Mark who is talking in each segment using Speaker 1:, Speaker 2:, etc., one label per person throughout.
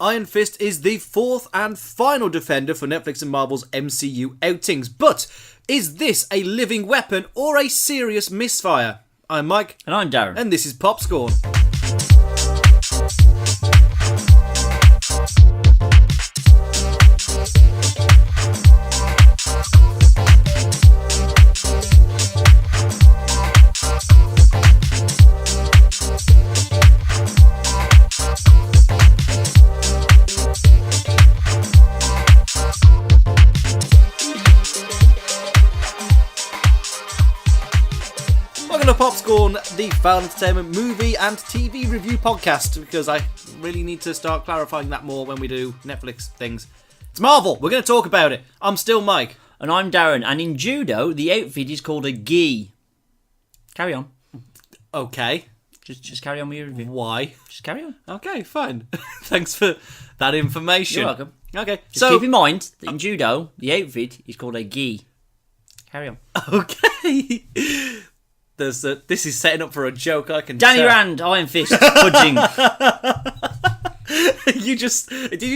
Speaker 1: Iron Fist is the fourth and final defender for Netflix and Marvel's MCU outings. But is this a living weapon or a serious misfire? I'm Mike.
Speaker 2: And I'm Darren.
Speaker 1: And this is PopScorn. PopScorn, the Foul Entertainment movie and TV review podcast, because I really need to start clarifying that more when we do Netflix things. It's Marvel. We're going to talk about it. I'm still Mike.
Speaker 2: And I'm Darren. And in judo, the outfit is called a gi. Carry on.
Speaker 1: Okay.
Speaker 2: Just carry on with your review.
Speaker 1: Why?
Speaker 2: Just carry on.
Speaker 1: Okay, fine. Thanks for that information.
Speaker 2: You're welcome.
Speaker 1: Okay.
Speaker 2: Just keep in mind that in judo, the outfit is called a gi. Carry on.
Speaker 1: Okay. This is setting up for a joke, I can
Speaker 2: Danny
Speaker 1: tell.
Speaker 2: Rand, Iron Fist, fudging.
Speaker 1: Did you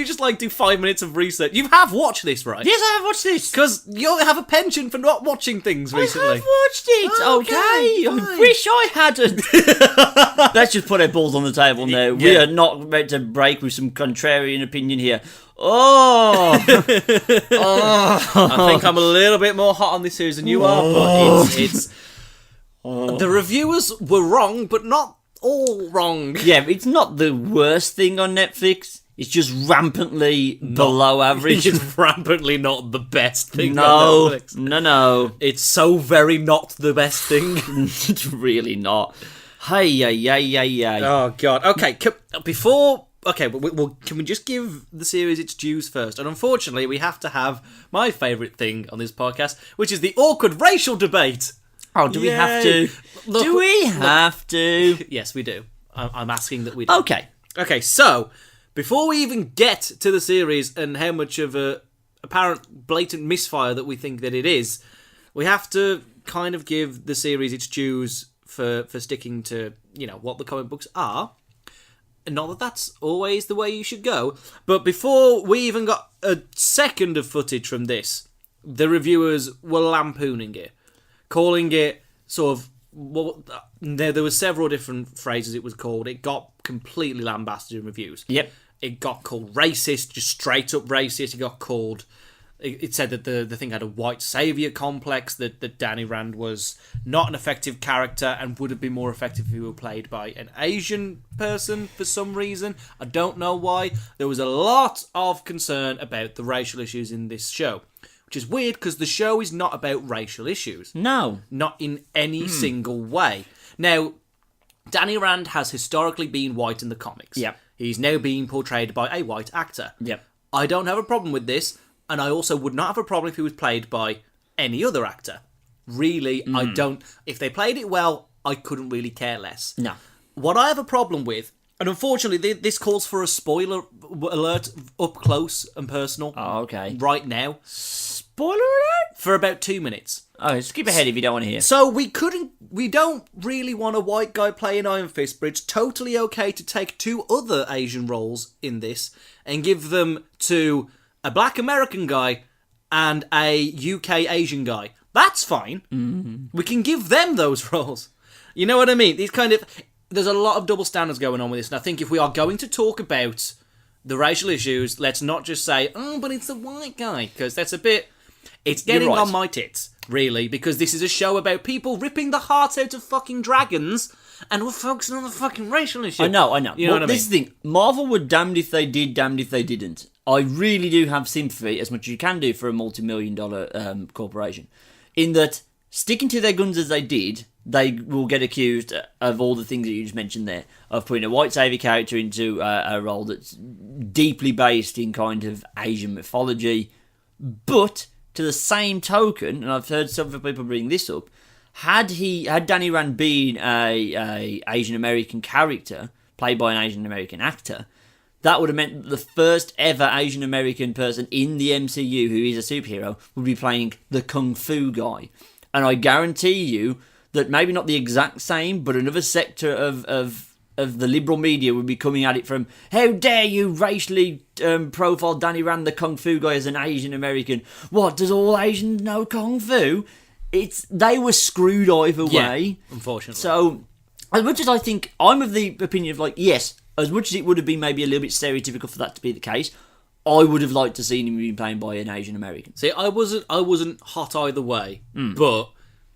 Speaker 1: just do 5 minutes of research? You have watched this, right?
Speaker 2: Yes, I have watched this.
Speaker 1: Because you have a penchant for not watching things recently.
Speaker 2: I have watched it. Okay.
Speaker 1: Fine.
Speaker 2: I wish I hadn't. Let's just put our balls on the table now.
Speaker 1: Yeah.
Speaker 2: We are not about to break with some contrarian opinion here. Oh.
Speaker 1: I think I'm a little bit more hot on this series than you are, but it's the reviewers were wrong, but not all wrong.
Speaker 2: Yeah, it's not the worst thing on Netflix. It's just rampantly below average.
Speaker 1: It's rampantly not the best thing
Speaker 2: No,
Speaker 1: on Netflix.
Speaker 2: No.
Speaker 1: It's so very not the best thing.
Speaker 2: It's really not. Hey.
Speaker 1: Oh, God. Okay, can we just give the series its dues first? And unfortunately, we have to have my favourite thing on this podcast, which is the awkward racial debate.
Speaker 2: Oh, do we have to? Do we have to?
Speaker 1: Yes, we do. I'm asking that we do.
Speaker 2: Okay,
Speaker 1: so before we even get to the series and how much of a apparent blatant misfire that we think that it is, we have to kind of give the series its dues for sticking to, what the comic books are. And not that that's always the way you should go, but before we even got a second of footage from this, the reviewers were lampooning it, calling it sort of, there were several different phrases it was called. It got completely lambasted in reviews.
Speaker 2: Yep.
Speaker 1: It got called racist, just straight up racist. It got called, it said that the thing had a white saviour complex, that Danny Rand was not an effective character and would have been more effective if he were played by an Asian person for some reason. I don't know why. There was a lot of concern about the racial issues in this show, which is weird because the show is not about racial issues.
Speaker 2: No.
Speaker 1: Not in any single way. Now, Danny Rand has historically been white in the comics.
Speaker 2: Yep.
Speaker 1: He's now being portrayed by a white actor.
Speaker 2: Yep.
Speaker 1: I don't have a problem with this, and I also would not have a problem if he was played by any other actor. Really, I don't. If they played it well, I couldn't really care less.
Speaker 2: No.
Speaker 1: What I have a problem with, and unfortunately this calls for a spoiler alert up close and personal.
Speaker 2: Oh, okay.
Speaker 1: Right now.
Speaker 2: Spoiler alert?
Speaker 1: For about 2 minutes.
Speaker 2: Oh, skip ahead if you don't want to hear.
Speaker 1: So we don't really want a white guy playing Iron Fist, but it's totally okay to take two other Asian roles in this and give them to a black American guy and a UK Asian guy. That's fine. Mm-hmm. We can give them those roles. You know what I mean? There's a lot of double standards going on with this, and I think if we are going to talk about the racial issues, let's not just say, oh, but it's the white guy, because that's a bit... It's getting on my tits, really, because this is a show about people ripping the hearts out of fucking dragons, and we're focusing on the fucking racial issue.
Speaker 2: I know.
Speaker 1: You know what I mean?
Speaker 2: This is the thing. Marvel were damned if they did, damned if they didn't. I really do have sympathy, as much as you can do for a multi-million-dollar corporation, in that, sticking to their guns as they did, they will get accused of all the things that you just mentioned there, of putting a white saviour character into a role that's deeply based in kind of Asian mythology, but... To the same token, and I've heard several people bring this up, had Danny Rand been a Asian American character played by an Asian American actor, that would have meant that the first ever Asian American person in the MCU who is a superhero would be playing the Kung Fu guy. And I guarantee you that maybe not the exact same, but another sector of of the liberal media would be coming at it from, how dare you racially profile Danny Rand, the Kung Fu guy, as an Asian American. What, does all Asians know Kung Fu? They were screwed either way.
Speaker 1: Unfortunately.
Speaker 2: So, as much as I think, I'm of the opinion of, like, yes, as much as it would have been maybe a little bit stereotypical for that to be the case, I would have liked to see him being played by an Asian American.
Speaker 1: See, I wasn't hot either way, but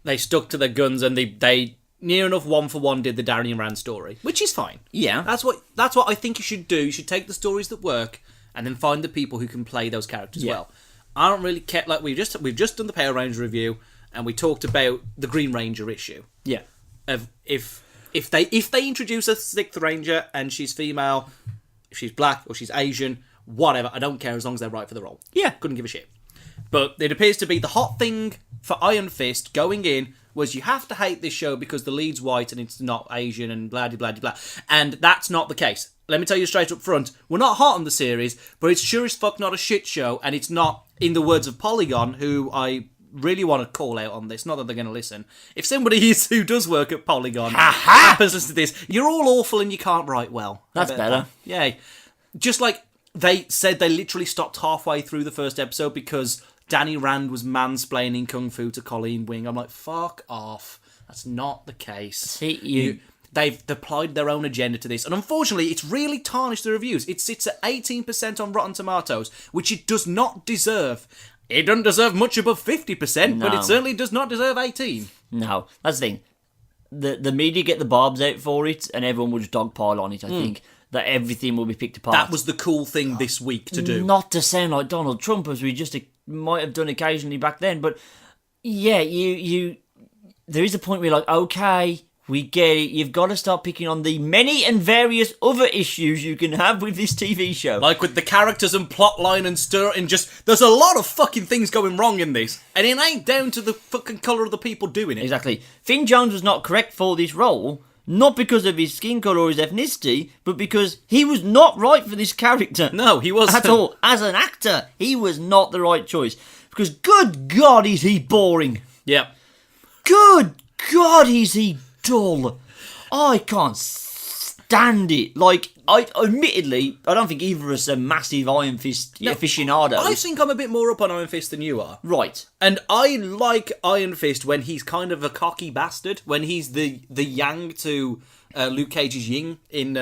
Speaker 1: they stuck to their guns and they near enough one for one did the Darren Rand story, which is fine.
Speaker 2: Yeah.
Speaker 1: That's what I think you should do. You should take the stories that work and then find the people who can play those characters well. I don't really care. Like we've just done the Power Ranger review and we talked about the Green Ranger issue.
Speaker 2: Yeah.
Speaker 1: Of if they introduce a sixth Ranger and she's female, if she's black or she's Asian, whatever, I don't care as long as they're right for the role.
Speaker 2: Yeah.
Speaker 1: Couldn't give a shit. But it appears to be the hot thing for Iron Fist going in was you have to hate this show because the lead's white and it's not Asian and blah blah blah blah. And that's not the case. Let me tell you straight up front, we're not hot on the series, but it's sure as fuck not a shit show, and it's not, in the words of Polygon, who I really want to call out on this, not that they're going to listen. If somebody is who does work at Polygon happens to listen to this, you're all awful and you can't write well.
Speaker 2: That's better.
Speaker 1: Yay. Just like they said they literally stopped halfway through the first episode because Danny Rand was mansplaining Kung Fu to Colleen Wing. I'm like, fuck off. That's not the case.
Speaker 2: See,
Speaker 1: They've applied their own agenda to this. And unfortunately, it's really tarnished the reviews. It sits at 18% on Rotten Tomatoes, which it does not deserve. It doesn't deserve much above 50%, but it certainly does not deserve 18.
Speaker 2: No, that's the thing. The media get the barbs out for it, and everyone will just dogpile on it, I think. That everything will be picked apart.
Speaker 1: That was the cool thing this week to do.
Speaker 2: Not to sound like Donald Trump, as we just might have done occasionally back then, but yeah, you there is a point where you're like, okay, we get it. You've got to start picking on the many and various other issues you can have with this TV show.
Speaker 1: Like with the characters and plotline and there's a lot of fucking things going wrong in this. And it ain't down to the fucking colour of the people doing it.
Speaker 2: Exactly. Finn Jones was not correct for this role, not because of his skin colour or his ethnicity, but because he was not right for this character.
Speaker 1: No, he wasn't.
Speaker 2: At all. As an actor, he was not the right choice. Because good God, is he boring.
Speaker 1: Yep.
Speaker 2: Good God, is he dull. I can't stand it. Like, admittedly, I don't think either of us are massive Iron Fist aficionados.
Speaker 1: I think I'm a bit more up on Iron Fist than you are.
Speaker 2: Right.
Speaker 1: And I like Iron Fist when he's kind of a cocky bastard, when he's the yang to Luke Cage's yin in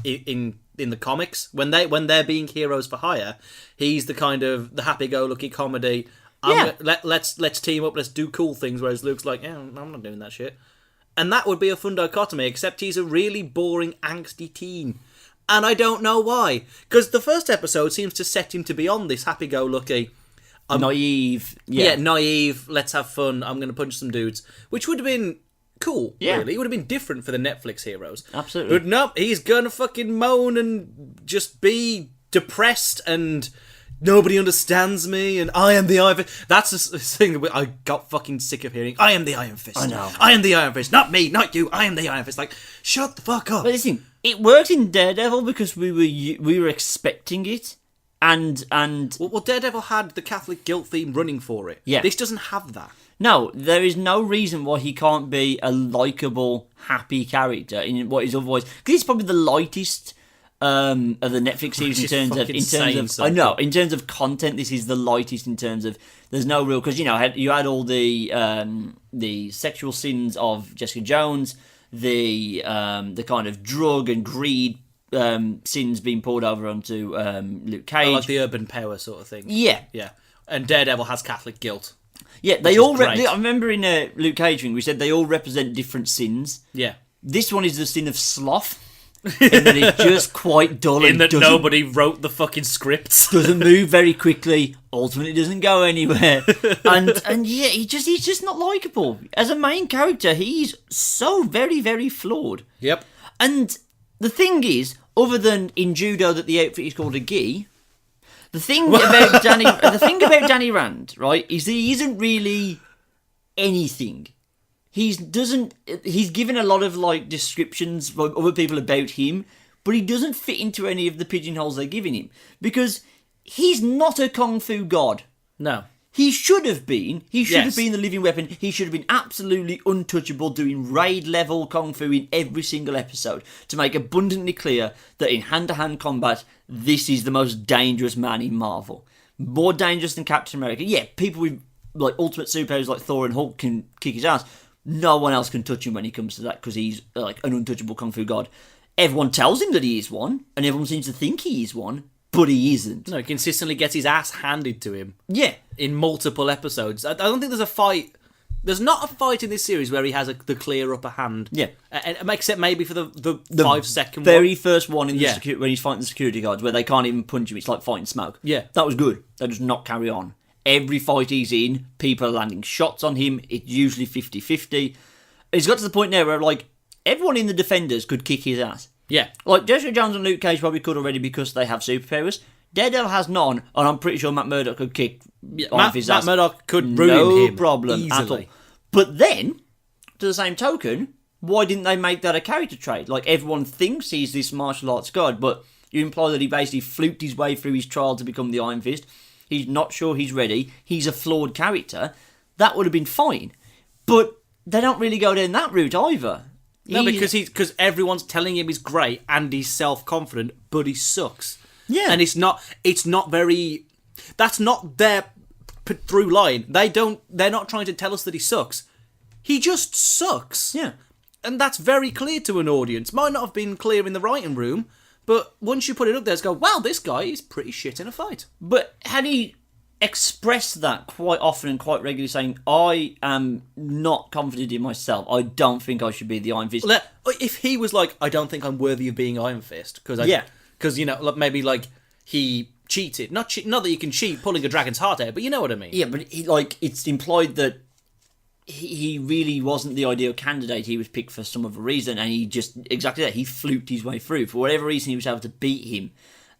Speaker 1: in the comics. When they're being heroes for hire, he's the kind of the happy-go-lucky comedy. Let's team up, let's do cool things. Whereas Luke's like, yeah, I'm not doing that shit. And that would be a fun dichotomy, except he's a really boring, angsty teen. And I don't know why. Because the first episode seems to set him to be on this happy-go-lucky...
Speaker 2: naive.
Speaker 1: Yeah, naive, let's have fun, I'm going to punch some dudes. Which would have been cool, really. It would have been different for the Netflix heroes.
Speaker 2: Absolutely.
Speaker 1: But no, he's going to fucking moan and just be depressed and... Nobody understands me, and I am the Iron Fist. That's the thing that I got fucking sick of hearing. I am the Iron Fist.
Speaker 2: I know.
Speaker 1: I am the Iron Fist. Not me, not you. I am the Iron Fist. Like, shut the fuck up.
Speaker 2: But listen, it worked in Daredevil because we were expecting it, and
Speaker 1: Well, Daredevil had the Catholic guilt theme running for it.
Speaker 2: Yeah.
Speaker 1: This doesn't have that.
Speaker 2: no, there is no reason why he can't be a likeable, happy character in what is otherwise. Because he's probably the lightest of the Netflix series in terms of content. This is the lightest in terms of there's no real, because you had all the sexual sins of Jessica Jones, the kind of drug and greed sins being poured over onto Luke Cage,
Speaker 1: Like the urban power sort of thing.
Speaker 2: yeah.
Speaker 1: And Daredevil has Catholic guilt.
Speaker 2: Yeah, they all.
Speaker 1: great.
Speaker 2: I remember in Luke Cage thing, we said they all represent different sins.
Speaker 1: Yeah.
Speaker 2: This one is the sin of sloth, in that it's just quite dull.
Speaker 1: In that nobody wrote the fucking scripts.
Speaker 2: Doesn't move very quickly. Ultimately, doesn't go anywhere. and yeah, he's just not likable as a main character. He's so very, very flawed.
Speaker 1: Yep.
Speaker 2: And the thing is, other than in judo that the outfit is called a gi, the thing about Danny Rand, right, is that he isn't really anything. He's given a lot of like descriptions from other people about him, but he doesn't fit into any of the pigeonholes they're giving him because he's not a kung fu god.
Speaker 1: No.
Speaker 2: He should have been. He should
Speaker 1: Yes.
Speaker 2: have been the living weapon. He should have been absolutely untouchable, doing raid-level kung fu in every single episode to make abundantly clear that in hand-to-hand combat, this is the most dangerous man in Marvel. More dangerous than Captain America. Yeah, people with like ultimate superheroes like Thor and Hulk can kick his ass. No one else can touch him when he comes to that because he's like an untouchable kung fu god. Everyone tells him that he is one, and everyone seems to think he is one, but he isn't.
Speaker 1: No, he consistently gets his ass handed to him.
Speaker 2: Yeah.
Speaker 1: In multiple episodes. I don't think there's a fight. There's not a fight in this series where he has the clear upper hand.
Speaker 2: Yeah.
Speaker 1: Except maybe for the 5-second
Speaker 2: very
Speaker 1: one.
Speaker 2: first one in the when he's fighting the security guards where they can't even punch him. It's like fighting smoke.
Speaker 1: Yeah.
Speaker 2: That was good. That does not carry on. Every fight he's in, people are landing shots on him. It's usually 50-50. It's got to the point now where like everyone in the Defenders could kick his ass.
Speaker 1: Yeah.
Speaker 2: Like Jessica Jones and Luke Cage probably could already because they have superpowers. Daredevil has none, and I'm pretty sure Matt Murdock could kick Iron Fist's ass.
Speaker 1: Matt Murdock could ruin him.
Speaker 2: No problem
Speaker 1: easily.
Speaker 2: at all. But then, to the same token, why didn't they make that a character trait? Like, everyone thinks he's this martial arts god, but you imply that he basically fluked his way through his trial to become the Iron Fist. He's not sure he's ready. He's a flawed character. That would have been fine. But they don't really go down that route either.
Speaker 1: No, because everyone's telling him he's great and he's self-confident, but he sucks.
Speaker 2: Yeah.
Speaker 1: And it's not very... That's not their through line. They're not trying to tell us that he sucks. He just sucks.
Speaker 2: Yeah.
Speaker 1: And that's very clear to an audience. Might not have been clear in the writing room, but once you put it up there, it's go, wow, this guy is pretty shit in a fight.
Speaker 2: But had he expressed that quite often and quite regularly, saying, I am not confident in myself, I don't think I should be the Iron Fist.
Speaker 1: If he was like, I don't think I'm worthy of being Iron Fist, because you know, maybe like he cheated. Not that you can cheat pulling a dragon's heart out, but you know what I mean.
Speaker 2: Yeah, but it's implied that he really wasn't the ideal candidate. He was picked for some other reason, and he just exactly that. He fluked his way through for whatever reason. He was able to beat him,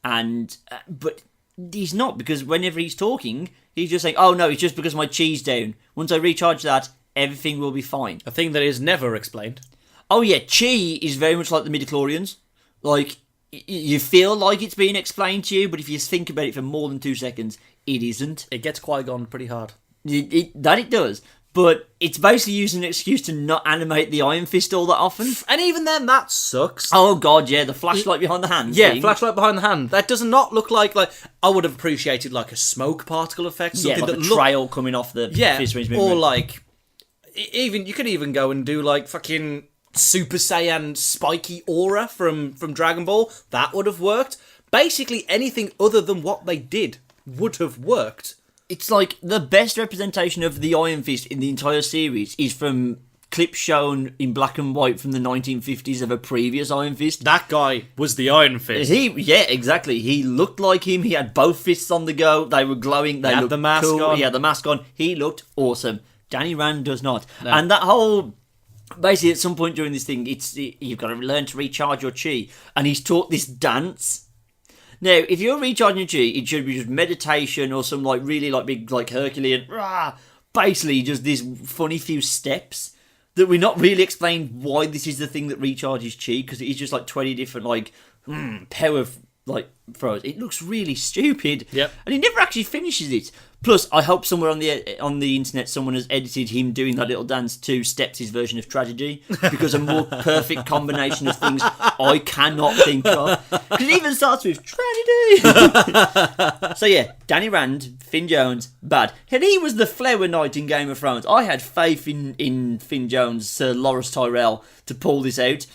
Speaker 2: and but he's not, because whenever he's talking, he's just saying, "Oh no, it's just because my chi's down. Once I recharge that, everything will be fine."
Speaker 1: A thing that is never explained.
Speaker 2: Oh yeah, chi is very much like the midichlorians. Like, you feel like it's being explained to you, but if you think about it for more than 2 seconds, it isn't.
Speaker 1: It gets Qui-Gon pretty hard.
Speaker 2: It does. But it's basically using an excuse to not animate the Iron Fist all that often.
Speaker 1: And even then, that sucks.
Speaker 2: Oh god, yeah, the flashlight behind the hand.
Speaker 1: Yeah,
Speaker 2: thing.
Speaker 1: flashlight behind the hand. That does not look like I would have appreciated like a smoke particle effect.
Speaker 2: Yeah,
Speaker 1: Something
Speaker 2: like
Speaker 1: that
Speaker 2: a trail coming off the fist when he's moving.
Speaker 1: Or like, even you could even go and do like fucking Super Saiyan spiky aura from Dragon Ball. That would have worked. Basically, anything other than what they did would have worked.
Speaker 2: It's like the best representation of the Iron Fist in the entire series is from clips shown in black and white from the 1950s of a previous Iron Fist.
Speaker 1: That guy was the Iron Fist.
Speaker 2: Yeah, exactly. He looked like him. He had both fists on the go. They were glowing. They looked
Speaker 1: the mask
Speaker 2: cool.
Speaker 1: on.
Speaker 2: He had the mask on. He looked awesome. Danny Rand does not.
Speaker 1: No.
Speaker 2: And that whole... Basically, at some point during this thing, you've got to learn to recharge your chi. And he's taught this dance. Now, if you're recharging your chi, it should be just meditation or some like really like big like Herculean, basically just this funny few steps that we're not really explained why this is the thing that recharges chi, because it is just like 20 different like power like throws. It looks really stupid.
Speaker 1: Yep.
Speaker 2: And he never actually finishes it. Plus, I hope somewhere on the internet someone has edited him doing that little dance to Steps' version of Tragedy, because a more perfect combination of things I cannot think of. Because it even starts with Tragedy. So yeah, Danny Rand, Finn Jones, bad. And he was the Flower Knight in Game of Thrones. I had faith in Finn Jones, Sir Loras Tyrell, to pull this out.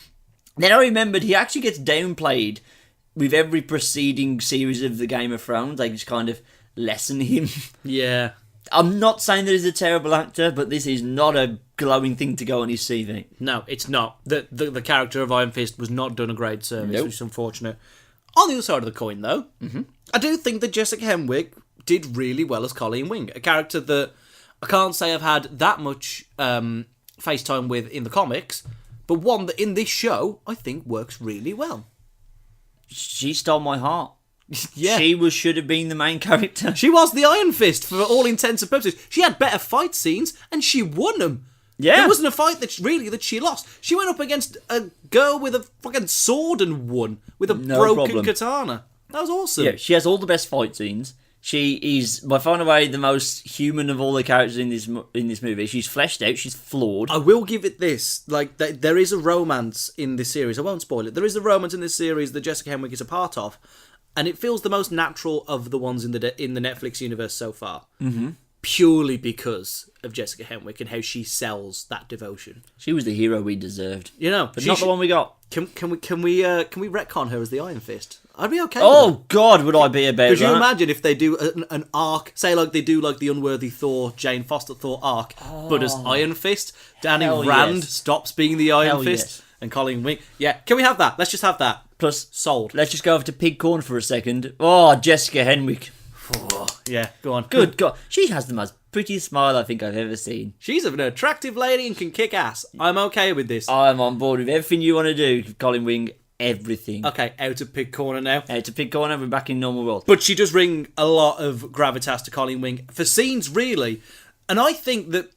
Speaker 2: Then I remembered he actually gets downplayed with every preceding series of the Game of Thrones. They just kind of lessen him.
Speaker 1: Yeah.
Speaker 2: I'm not saying that he's a terrible actor, but this is not a glowing thing to go on his CV.
Speaker 1: No, it's not. The character of Iron Fist was not done a great service,
Speaker 2: Nope.
Speaker 1: which is unfortunate. On the other side of the coin, though, I do think that Jessica Henwick did really well as Colleen Wing, a character that I can't say I've had that much FaceTime with in the comics, but one that in this show I think works really well.
Speaker 2: She stole my heart.
Speaker 1: Yeah.
Speaker 2: She should have been the main character.
Speaker 1: She was the Iron Fist for all intents and purposes. She had better fight scenes, and she won them.
Speaker 2: Yeah.
Speaker 1: There wasn't a fight that she lost. She went up against a girl with a fucking sword and won with a
Speaker 2: No
Speaker 1: broken
Speaker 2: problem.
Speaker 1: katana. That was awesome.
Speaker 2: Yeah, she has all the best fight scenes. She is by far and away the most human of all the characters in this movie. She's fleshed out. She's flawed.
Speaker 1: I will give it this. Like, there is a romance in this series. I won't spoil it. There is a romance in this series that Jessica Henwick is a part of, and it feels the most natural of the ones in the Netflix universe so far. Mm-hmm. Purely because of Jessica Henwick and how she sells that devotion.
Speaker 2: She was the hero we deserved.
Speaker 1: You know,
Speaker 2: but not the one we got.
Speaker 1: Can we retcon her as the Iron Fist? I'd be okay.
Speaker 2: Oh
Speaker 1: with that.
Speaker 2: God, would I be about that?
Speaker 1: Could you imagine if they do an arc, say like they do like the Unworthy Thor, Jane Foster Thor arc, but as Iron Fist, Danny Rand stops being the Iron Fist, and Colleen Wing. Yeah, can we have that? Let's just have that.
Speaker 2: Plus,
Speaker 1: sold.
Speaker 2: Let's just go over to Pig Corn for a second. Oh, Jessica Henwick.
Speaker 1: Yeah, go on.
Speaker 2: Good God, she has the most prettiest smile I think I've ever seen.
Speaker 1: She's an attractive lady and can kick ass. I'm okay with this.
Speaker 2: I'm on board with everything you want to do, Colleen Wing. Everything.
Speaker 1: Okay, out of Pig Corner now.
Speaker 2: Out of Pig Corner, we're back in normal world.
Speaker 1: But she does bring a lot of gravitas to Colleen Wing for scenes, really. And I think that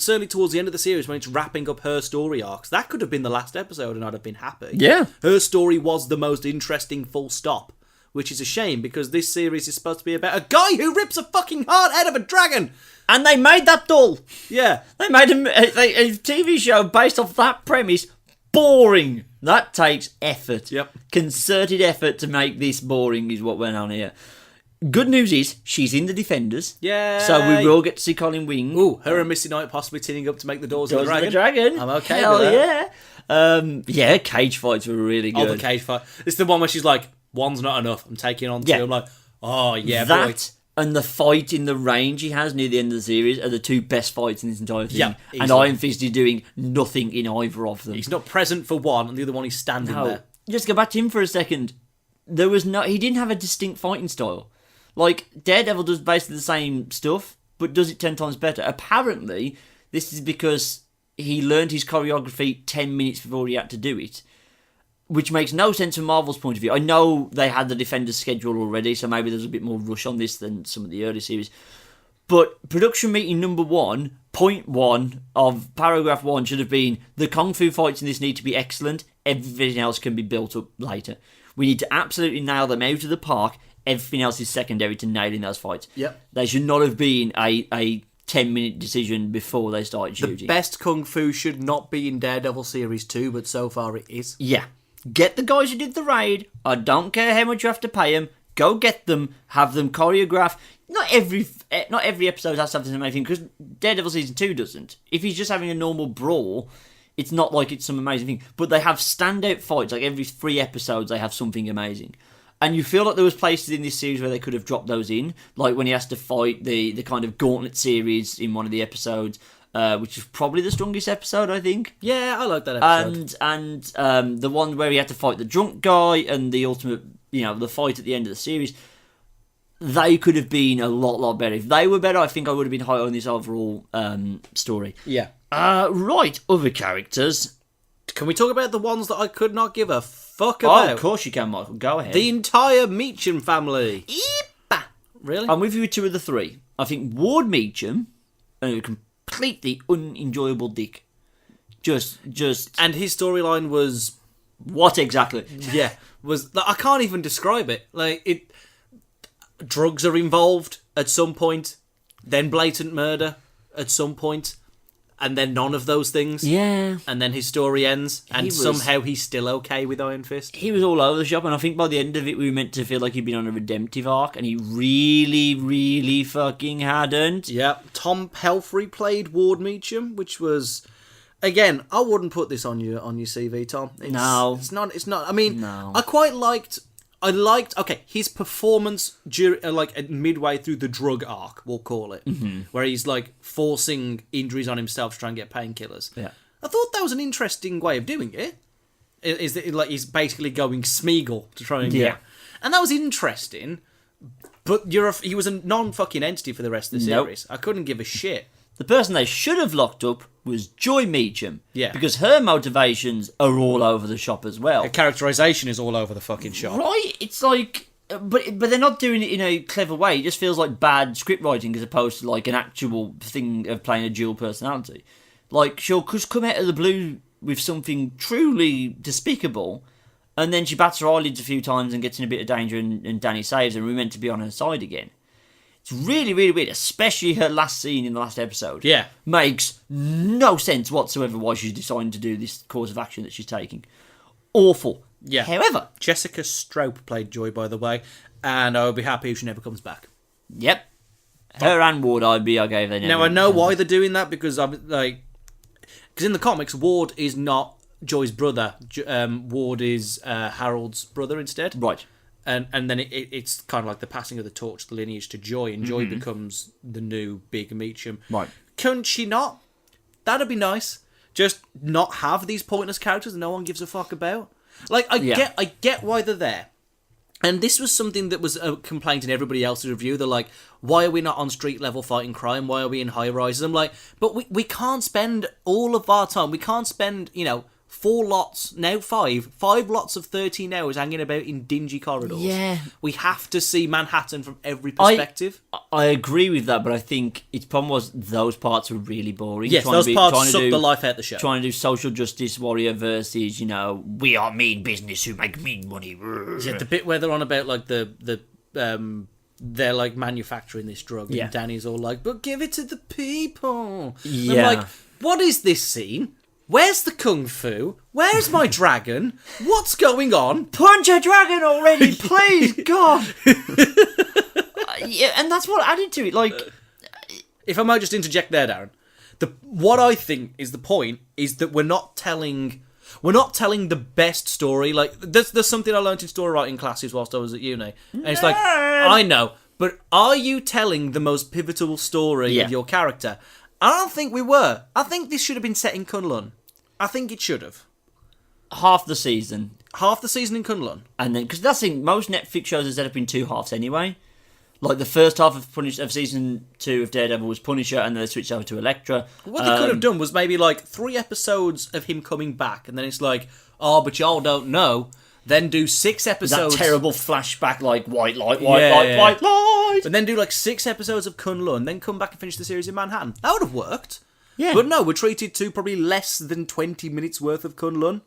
Speaker 1: certainly towards the end of the series, when it's wrapping up her story arcs, that could have been the last episode and I'd have been happy.
Speaker 2: Yeah.
Speaker 1: Her story was the most interesting, full stop. Which is a shame, because this series is supposed to be about a guy who rips a fucking heart out of a dragon!
Speaker 2: And they made that dull!
Speaker 1: Yeah.
Speaker 2: They made a TV show based off that premise boring. That takes effort.
Speaker 1: Yep.
Speaker 2: Concerted effort to make this boring is what went on here. Good news is, she's in the Defenders.
Speaker 1: Yeah.
Speaker 2: So we will get to see Colleen Wing.
Speaker 1: Ooh, her and Missy Knight possibly teaming up to make the Doors of the Dragon. I'm okay
Speaker 2: Hell
Speaker 1: with that.
Speaker 2: Yeah. Yeah, cage fights were really good.
Speaker 1: Oh, the cage fight. It's the one where she's like, one's not enough. I'm taking on two.
Speaker 2: Yeah.
Speaker 1: I'm like, oh, yeah,
Speaker 2: that
Speaker 1: boy.
Speaker 2: And the fight in the range he has near the end of the series are the two best fights in this entire thing.
Speaker 1: Yeah,
Speaker 2: and Iron Fist is doing nothing in either of them.
Speaker 1: He's not present for one, and the other one he's standing there.
Speaker 2: Just go back to him for a second. He didn't have a distinct fighting style. Like, Daredevil does basically the same stuff, but does it 10 times better. Apparently, this is because he learned his choreography 10 minutes before he had to do it. Which makes no sense from Marvel's point of view. I know they had the Defenders schedule already, so maybe there's a bit more rush on this than some of the early series. But production meeting number 1, point 1 of paragraph 1 should have been, the Kung Fu fights in this need to be excellent, everything else can be built up later. We need to absolutely nail them out of the park, everything else is secondary to nailing those fights.
Speaker 1: Yep.
Speaker 2: They should not have been a 10-minute decision before they started shooting.
Speaker 1: The best Kung Fu should not be in Daredevil Series 2, but so far it is.
Speaker 2: Yeah. Get the guys who did the raid. I don't care how much you have to pay them. Go get them. Have them choreograph. Not every episode has something amazing, because Daredevil Season 2 doesn't. If he's just having a normal brawl, it's not like it's some amazing thing. But they have standout fights. Like every 3 episodes, they have something amazing. And you feel like there was places in this series where they could have dropped those in. Like when he has to fight the kind of gauntlet series in one of the episodes. Which is probably the strongest episode, I think.
Speaker 1: Yeah, I like that episode.
Speaker 2: And the one where he had to fight the drunk guy and the ultimate, the fight at the end of the series, they could have been a lot better. If they were better, I think I would have been higher on this overall story.
Speaker 1: Yeah.
Speaker 2: Right, other characters.
Speaker 1: Can we talk about the ones that I could not give a fuck
Speaker 2: Oh,
Speaker 1: about?
Speaker 2: of course you can, Michael. Go ahead.
Speaker 1: The entire Meechum family.
Speaker 2: Eepa.
Speaker 1: Really?
Speaker 2: I'm with you with 2 of the 3. I think Ward Meechum, completely unenjoyable dick. Just.
Speaker 1: And his storyline was...
Speaker 2: What exactly?
Speaker 1: Yeah. I can't even describe it. Drugs are involved at some point, then blatant murder at some point, and then none of those things.
Speaker 2: Yeah.
Speaker 1: And then his story ends, and somehow he's still okay with Iron Fist.
Speaker 2: He was all over the shop, and I think by the end of it, we were meant to feel like he'd been on a redemptive arc, and he really, really fucking hadn't.
Speaker 1: Yeah. Tom Pelphrey played Ward Meechum, which was... Again, I wouldn't put this on your CV, Tom.
Speaker 2: No.
Speaker 1: It's not. I mean,
Speaker 2: no.
Speaker 1: I liked his performance during midway through the drug arc, we'll call it, where he's forcing injuries on himself to try and get painkillers.
Speaker 2: Yeah.
Speaker 1: I thought that was an interesting way of doing it. Is that he's basically going Smeagol to try and get, and that was interesting. But he was a non-fucking entity for the rest of the series. I couldn't give a shit.
Speaker 2: The person they should have locked up was Joy Meechum.
Speaker 1: Yeah.
Speaker 2: Because her motivations are all over the shop as well.
Speaker 1: Her characterization is all over the fucking shop.
Speaker 2: Right? It's but they're not doing it in a clever way. It just feels like bad script writing as opposed to an actual thing of playing a dual personality. She'll just come out of the blue with something truly despicable, and then she bats her eyelids a few times and gets in a bit of danger, and Danny saves her, and we're meant to be on her side again. It's really, really weird, especially her last scene in the last episode.
Speaker 1: Yeah.
Speaker 2: Makes no sense whatsoever why she's deciding to do this course of action that she's taking. Awful.
Speaker 1: Yeah.
Speaker 2: However,
Speaker 1: Jessica Stroup played Joy, by the way, and I would be happy if she never comes back.
Speaker 2: yep. Her and Ward, I'd be okay if they never...
Speaker 1: Now, I know why they're doing that, because because in the comics, Ward is not Joy's brother. Ward is Harold's brother instead.
Speaker 2: Right.
Speaker 1: And then it's kind of like the passing of the torch, the lineage to Joy, and Joy becomes the new big Meechum.
Speaker 2: Right.
Speaker 1: Couldn't she not? That'd be nice. Just not have these pointless characters that no one gives a fuck about. Like, I get why they're there. And this was something that was a complaint in everybody else's review. They're like, why are we not on street level fighting crime? Why are we in high rises? I'm like, but we can't spend all of our time. We can't spend, 4 lots, now 5 lots of 13 hours hanging about in dingy corridors.
Speaker 2: Yeah.
Speaker 1: We have to see Manhattan from every perspective.
Speaker 2: I agree with that, but I think its problem was those parts were really boring.
Speaker 1: Yes, those parts suck the life out of the show.
Speaker 2: Trying to do social justice warrior versus, we are mean business who make mean money.
Speaker 1: Yeah, the bit where they're on about, like, they're, like, manufacturing this drug, and Danny's all like, but give it to the people.
Speaker 2: Yeah.
Speaker 1: I'm like, what is this scene? Where's the kung fu? Where's my dragon? What's going on?
Speaker 2: Punch a dragon already, please, God. Yeah, and that's what added to it. Like,
Speaker 1: if I might just interject there, Darren, what I think is the point is that we're not telling the best story. Like, there's something I learned in story writing classes whilst I was at uni, and it's like, I know, but are you telling the most pivotal story of your character? I don't think we were. I think this should have been set in Kunlun. I think it should have.
Speaker 2: half the season.
Speaker 1: Half the season in Kunlun.
Speaker 2: And then, because that's the thing, most Netflix shows are set up in 2 halves anyway. Like, the first half of season 2 of Daredevil was Punisher, and then they switched over to Elektra.
Speaker 1: What they could have done was maybe, like, 3 episodes of him coming back, and then it's like, oh, but y'all don't know. Then do 6 episodes...
Speaker 2: That terrible flashback, like, white light, white light!
Speaker 1: And then do, like, 6 episodes of Kunlun, then come back and finish the series in Manhattan. That would have worked.
Speaker 2: Yeah.
Speaker 1: But no, we're treated to probably less than 20 minutes worth of Kunlun.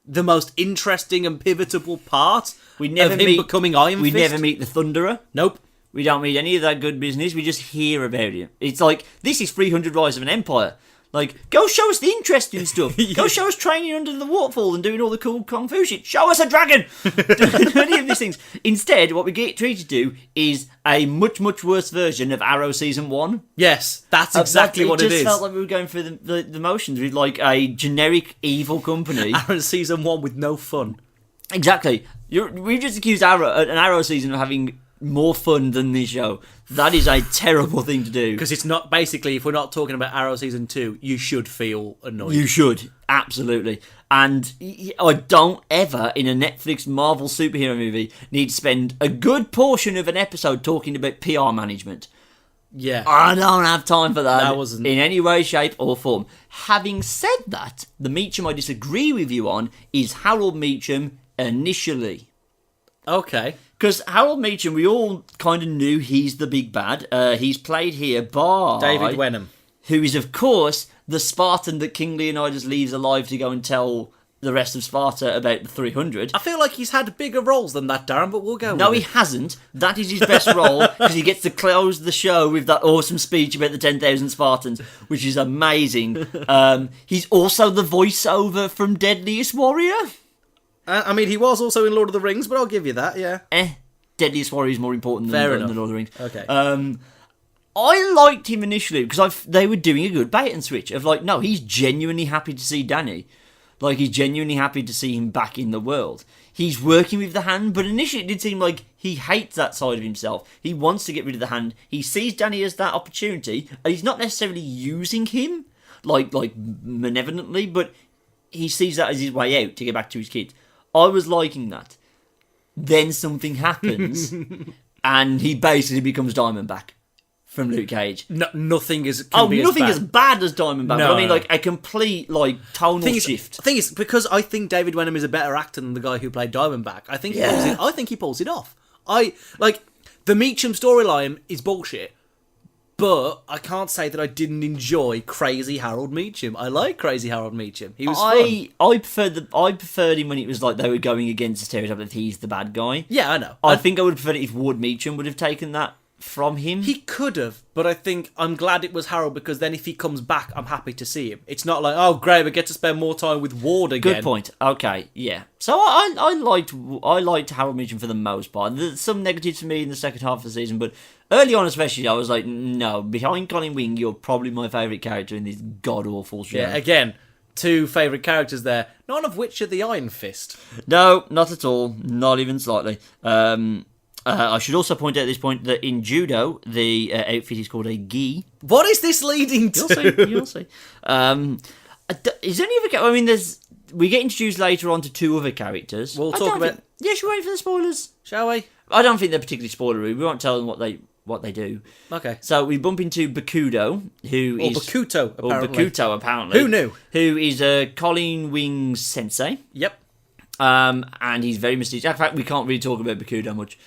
Speaker 1: The most interesting and pivotal part of him becoming Iron Fist.
Speaker 2: We never meet the Thunderer.
Speaker 1: Nope.
Speaker 2: We don't meet any of that good business. We just hear about it. It's like, this is 300 Rise of an Empire. Like, go show us the interesting stuff. Go show us training under the waterfall and doing all the cool kung fu shit. Show us a dragon! Doing any of these things. Instead, what we get treated to is a much, much worse version of Arrow Season 1.
Speaker 1: Yes, that's exactly what it is.
Speaker 2: It just felt like we were going through the motions with, like, a generic evil company.
Speaker 1: Arrow Season 1 with no fun.
Speaker 2: Exactly. We just accused an Arrow season of having more fun than this show. That is a terrible thing to do.
Speaker 1: Because it's not, basically, if we're not talking about Arrow Season 2, you should feel annoyed.
Speaker 2: You should, absolutely. And I don't ever, in a Netflix Marvel superhero movie, need to spend a good portion of an episode talking about PR management.
Speaker 1: Yeah.
Speaker 2: I don't have time for that
Speaker 1: wasn't...
Speaker 2: in any way, shape or form. Having said that, the Meechum I disagree with you on is Harold Meechum initially.
Speaker 1: Okay.
Speaker 2: Because Harold Meechum, we all kind of knew he's the big bad. He's played here by...
Speaker 1: David Wenham.
Speaker 2: Who is, of course, the Spartan that King Leonidas leaves alive to go and tell the rest of Sparta about the 300.
Speaker 1: I feel like he's had bigger roles than that, Darren, but we'll go
Speaker 2: No,
Speaker 1: with
Speaker 2: he hasn't. That is his best role, because he gets to close the show with that awesome speech about the 10,000 Spartans, which is amazing. He's also the voiceover from Deadliest Warrior.
Speaker 1: I mean, he was also in Lord of the Rings, but I'll give you that, yeah.
Speaker 2: Deadliest Warrior is more important than Lord of the Rings.
Speaker 1: Okay.
Speaker 2: I liked him initially because they were doing a good bait and switch of like, no, he's genuinely happy to see Danny. Like, he's genuinely happy to see him back in the world. He's working with the Hand, but initially it did seem like he hates that side of himself. He wants to get rid of the Hand. He sees Danny as that opportunity, and he's not necessarily using him, like malevolently, but he sees that as his way out to get back to his kids. I was liking that. Then something happens, and he basically becomes Diamondback from Luke Cage.
Speaker 1: Nothing is
Speaker 2: as bad as Diamondback.
Speaker 1: No,
Speaker 2: but I mean, like, a complete, like, tonal shift.
Speaker 1: The thing is, because I think David Wenham is a better actor than the guy who played Diamondback, I think he pulls it off. The Meechum storyline is bullshit, but I can't say that I didn't enjoy Crazy Harold Meechum. I like Crazy Harold Meechum. He was fun.
Speaker 2: I preferred him when it was like they were going against the stereotype that he's the bad guy.
Speaker 1: Yeah, I know.
Speaker 2: I think I would have preferred it if Ward Meechum would have taken that from him.
Speaker 1: He could have, but I think I'm glad it was Harold, because then if he comes back, I'm happy to see him. It's not like, oh great, we get to spend more time with Ward again.
Speaker 2: Good point. Okay, yeah. So I liked Harold Meechum for the most part. There's some negatives for me in the second half of the season, but early on especially, I was like, no, behind Colleen Wing, you're probably my favourite character in this god-awful show.
Speaker 1: Yeah, again, 2 favourite characters there, none of which are the Iron Fist.
Speaker 2: No, not at all. Not even slightly. I should also point out at this point that in judo, the outfit is called a gi.
Speaker 1: What is this leading to?
Speaker 2: You'll see. Is there any other? I mean, we get introduced later on to 2 other characters.
Speaker 1: We'll talk about.
Speaker 2: Yeah, should we wait for the spoilers?
Speaker 1: Shall we?
Speaker 2: I don't think they're particularly spoilery. We won't tell them what they do.
Speaker 1: Okay.
Speaker 2: So we bump into Bakudo,
Speaker 1: Bakuto,
Speaker 2: apparently.
Speaker 1: Who knew?
Speaker 2: Who is Colleen Wing's sensei.
Speaker 1: Yep.
Speaker 2: And he's very mysterious. In fact, we can't really talk about Bakudo much.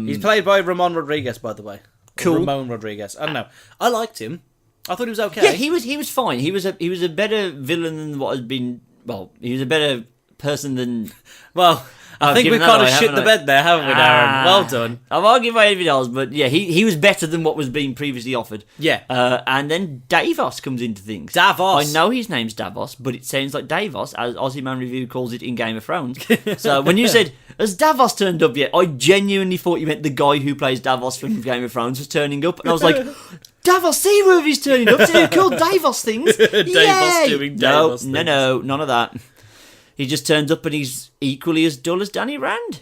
Speaker 1: He's played by Ramon Rodriguez, by the way.
Speaker 2: Cool.
Speaker 1: Ramon Rodriguez. I don't know. I liked him. I thought he was okay.
Speaker 2: Yeah, he was fine. He was a better villain than what has been. Well, he was a better person than.
Speaker 1: Well, I think we kind of shit the bed there, haven't we, Darren? Well done.
Speaker 2: I've argued by everything else, but yeah, he was better than what was being previously offered.
Speaker 1: Yeah.
Speaker 2: And then Davos comes into things.
Speaker 1: Davos.
Speaker 2: I know his name's Davos, but it sounds like Davos, as Aussie Man Review calls it in Game of Thrones. So when you said, has Davos turned up yet? I genuinely thought you meant the guy who plays Davos from Game of Thrones was turning up. And I was like, Davos Seaworthy's turning up to do cool Davos things.
Speaker 1: Davos doing Davos things.
Speaker 2: No, none of that. He just turns up and he's equally as dull as Danny Rand.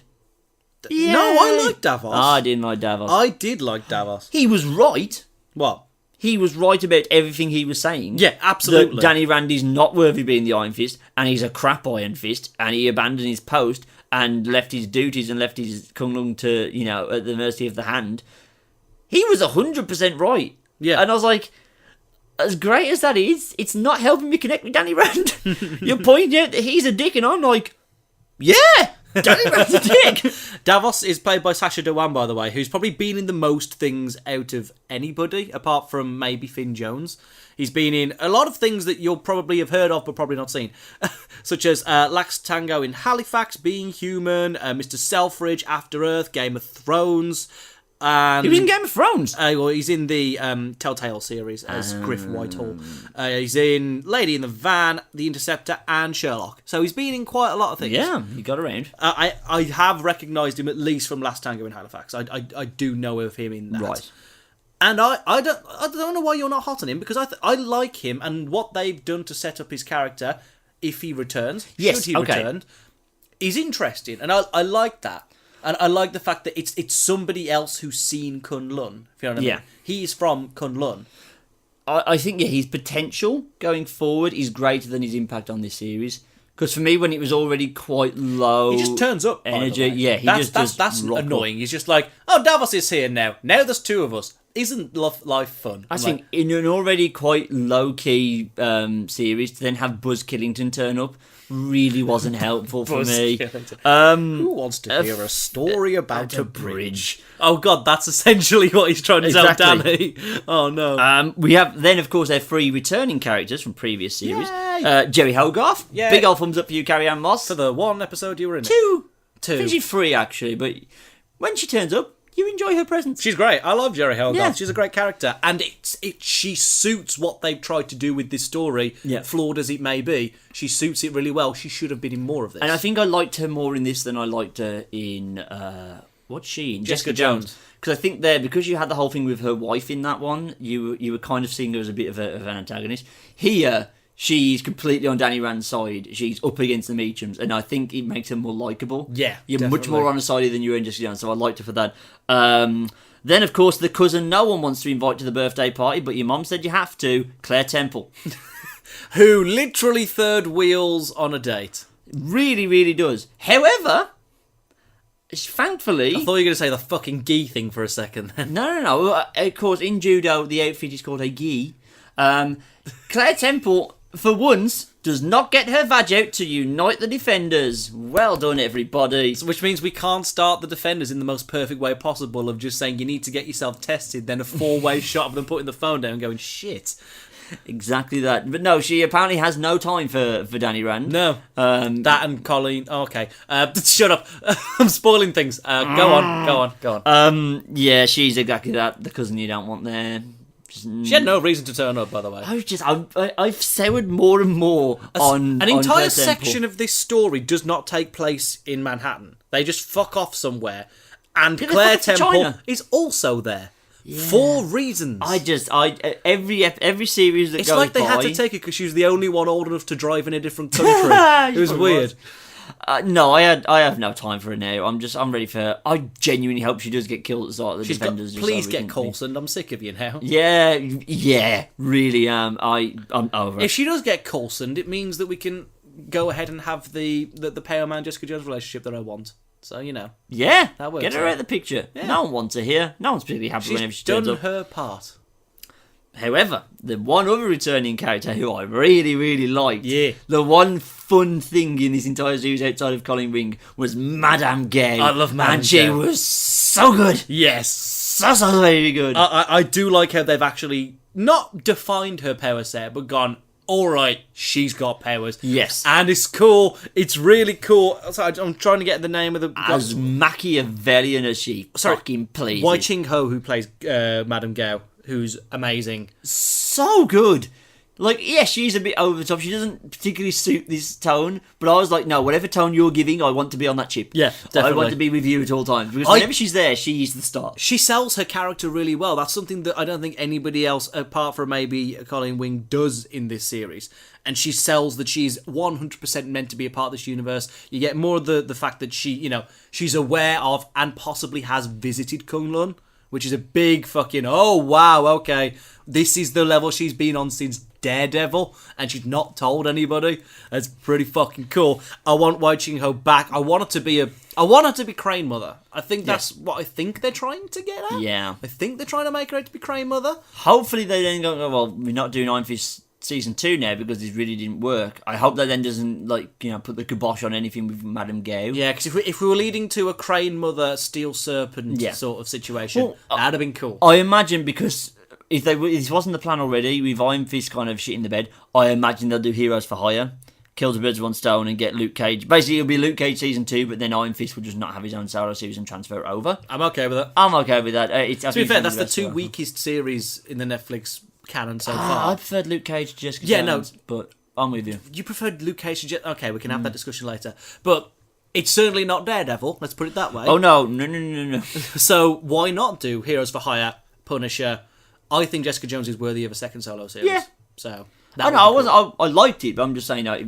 Speaker 1: Yeah. No, I like Davos.
Speaker 2: I didn't like Davos.
Speaker 1: I did like Davos.
Speaker 2: He was right.
Speaker 1: What?
Speaker 2: He was right about everything he was saying.
Speaker 1: Yeah, absolutely.
Speaker 2: That Danny Rand is not worthy of being the Iron Fist, and he's a crap Iron Fist, and he abandoned his post and left his duties and left his Kung Lung to, at the mercy of the Hand. He was 100% right. Yeah. And I was like, as great as that is, it's not helping me connect with Danny Rand. You're pointing out that he's a dick, and I'm like, yeah, Danny Rand's a dick.
Speaker 1: Davos is played by Sacha Dhawan, by the way, who's probably been in the most things out of anybody, apart from maybe Finn Jones. He's been in a lot of things that you'll probably have heard of, but probably not seen. Such as Lax Tango in Halifax, Being Human, Mr. Selfridge, After Earth, Game of Thrones.
Speaker 2: He was in Game of Thrones.
Speaker 1: Well, he's in the Telltale series as Griff Whitehall. He's in Lady in the Van, The Interceptor, and Sherlock. So he's been in quite a lot of things.
Speaker 2: Yeah, he got around.
Speaker 1: I have recognised him at least from Last Tango in Halifax. I do know of him in that. Right. And I don't know why you're not hot on him, because I like him and what they've done to set up his character. If he returns, should he return, is interesting, and I like that. And I like the fact that it's somebody else who's seen Kunlun. If you know what I mean. He's from Kunlun.
Speaker 2: I think his potential going forward is greater than his impact on this series. Because for me, when it was already quite low,
Speaker 1: he just turns up.
Speaker 2: Energy,
Speaker 1: that's annoying. He's just like, oh, Davos is here now. Now there's 2 of us. Isn't life fun?
Speaker 2: I think in an already quite low key series, to then have Buzz Killington turn up really wasn't helpful for me.
Speaker 1: Who wants to hear a story about a bridge? Oh god, that's essentially what he's trying to tell Danny. Oh no.
Speaker 2: We have then, of course, our 3 returning characters from previous series. Jerry Hogarth. Yay. Big old thumbs up for you, Carrie Ann Moss.
Speaker 1: For the 1 episode you were in.
Speaker 2: 2. I think she's 3 actually, but when she turns up, you enjoy her presence.
Speaker 1: She's great. I love Jerry Hogarth. Yeah. She's a great character. And she suits what they've tried to do with this story, flawed as it may be. She suits it really well. She should have been in more of this.
Speaker 2: And I think I liked her more in this than I liked her in... what's she in? Jessica Jones. Because I think because you had the whole thing with her wife in that one, you were kind of seeing her as a bit of an antagonist. Here... she's completely on Danny Rand's side. She's up against the Meechums, and I think it makes her more likeable.
Speaker 1: Yeah,
Speaker 2: you're definitely much more on her side than you were in Jessica Jones, so I liked her for that. Then, of course, the cousin no one wants to invite to the birthday party, but your mum said you have to, Claire Temple.
Speaker 1: Who literally third wheels on a date.
Speaker 2: Really, really does. However... thankfully...
Speaker 1: I thought you were going to say the fucking gi thing for a second then.
Speaker 2: No. Of course, in judo, the outfit is called a gi. Claire Temple... for once, does not get her vag out to unite the defenders. Well done, everybody.
Speaker 1: Which means we can't start the defenders in the most perfect way possible of just saying you need to get yourself tested, then a 4-way shot of them putting the phone down and going, shit.
Speaker 2: Exactly that. But no, she apparently has no time for Danny Rand.
Speaker 1: No. That and Colleen. Oh, okay. Shut up. I'm spoiling things. Go on.
Speaker 2: Yeah, she's exactly that. The cousin you don't want there.
Speaker 1: She had no reason to turn up, by the way.
Speaker 2: I've soured more and more on
Speaker 1: an entire
Speaker 2: Claire
Speaker 1: section
Speaker 2: Temple.
Speaker 1: of this story does not take place in Manhattan. They just fuck off somewhere, and Claire Temple is also there for reasons.
Speaker 2: Every series that
Speaker 1: it's
Speaker 2: goes
Speaker 1: like they had to take her because she was the only one old enough to drive in a different country. It was weird.
Speaker 2: No, I have no time for her now. I'm ready for her. I genuinely hope she does get killed at the start of the Defenders.
Speaker 1: Please get Coulson. I'm sick of you now.
Speaker 2: Yeah, really am. I'm over it.
Speaker 1: If she does get Coulson, it means that we can go ahead and have the Pale Man Jessica Jones relationship that I want. So,
Speaker 2: Yeah,
Speaker 1: that works.
Speaker 2: Get her out of the picture. Yeah. No one wants her here. No one's particularly happy whenever she turns up.
Speaker 1: She's done her part.
Speaker 2: However, the one other returning character who I really, really liked, the one fun thing in this entire series outside of Colleen Wing was Madame Gay.
Speaker 1: I love Madame Gay.
Speaker 2: And she was so good.
Speaker 1: Yes.
Speaker 2: So very good.
Speaker 1: I do like how they've actually not defined her power set, but gone, alright, she's got powers.
Speaker 2: Yes.
Speaker 1: And it's cool. It's really cool. Sorry, I'm trying to get the name of the...
Speaker 2: As Machiavellian as she fucking pleases.
Speaker 1: Wai Ching-ho, who plays Madame Gao, who's amazing.
Speaker 2: So good. Like, yeah, she's a bit over the top. She doesn't particularly suit this tone, but I was like, no, whatever tone you're giving, I want to be on that ship.
Speaker 1: Yeah, definitely.
Speaker 2: I want to be with you at all times. Because whenever she's there, she's the star.
Speaker 1: She sells her character really well. That's something that I don't think anybody else, apart from maybe Colleen Wing, does in this series. And she sells that she's 100% meant to be a part of this universe. You get more of the fact that she's aware of and possibly has visited Kunlun, which is a big fucking, oh, wow, okay. This is the level she's been on since Daredevil, and she's not told anybody. That's pretty fucking cool. I want Wai Ching-ho back. I want her to be Crane Mother. I think that's what I think they're trying to get at.
Speaker 2: Yeah.
Speaker 1: I think they're trying to make her out to be Crane Mother.
Speaker 2: Hopefully they then go, well, we're not doing Iron Fist season 2 now because this really didn't work. I hope that then doesn't put the kibosh on anything with Madame Gao.
Speaker 1: Yeah, because if we were leading to a Crane Mother Steel Serpent sort of situation, that'd have been cool.
Speaker 2: I imagine because if this wasn't the plan already, with Iron Fist kind of shit in the bed, I imagine they'll do Heroes for Hire, kill the birds with one stone, and get Luke Cage. Basically, it'll be Luke Cage season 2, but then Iron Fist will just not have his own solo series and transfer it over.
Speaker 1: I'm okay with that.
Speaker 2: I'm okay with that.
Speaker 1: To be fair, that's the two weakest series in the Netflix canon so far.
Speaker 2: I preferred Luke Cage to Jessica Jones, but I'm with you.
Speaker 1: You preferred Luke Cage to Jessica... Okay, we can have that discussion later. But it's certainly not Daredevil, let's put it that way.
Speaker 2: Oh, no.
Speaker 1: So why not do Heroes for Hire, Punisher? I think Jessica Jones is worthy of a second solo series. Yeah. So...
Speaker 2: I liked it, but I'm just saying I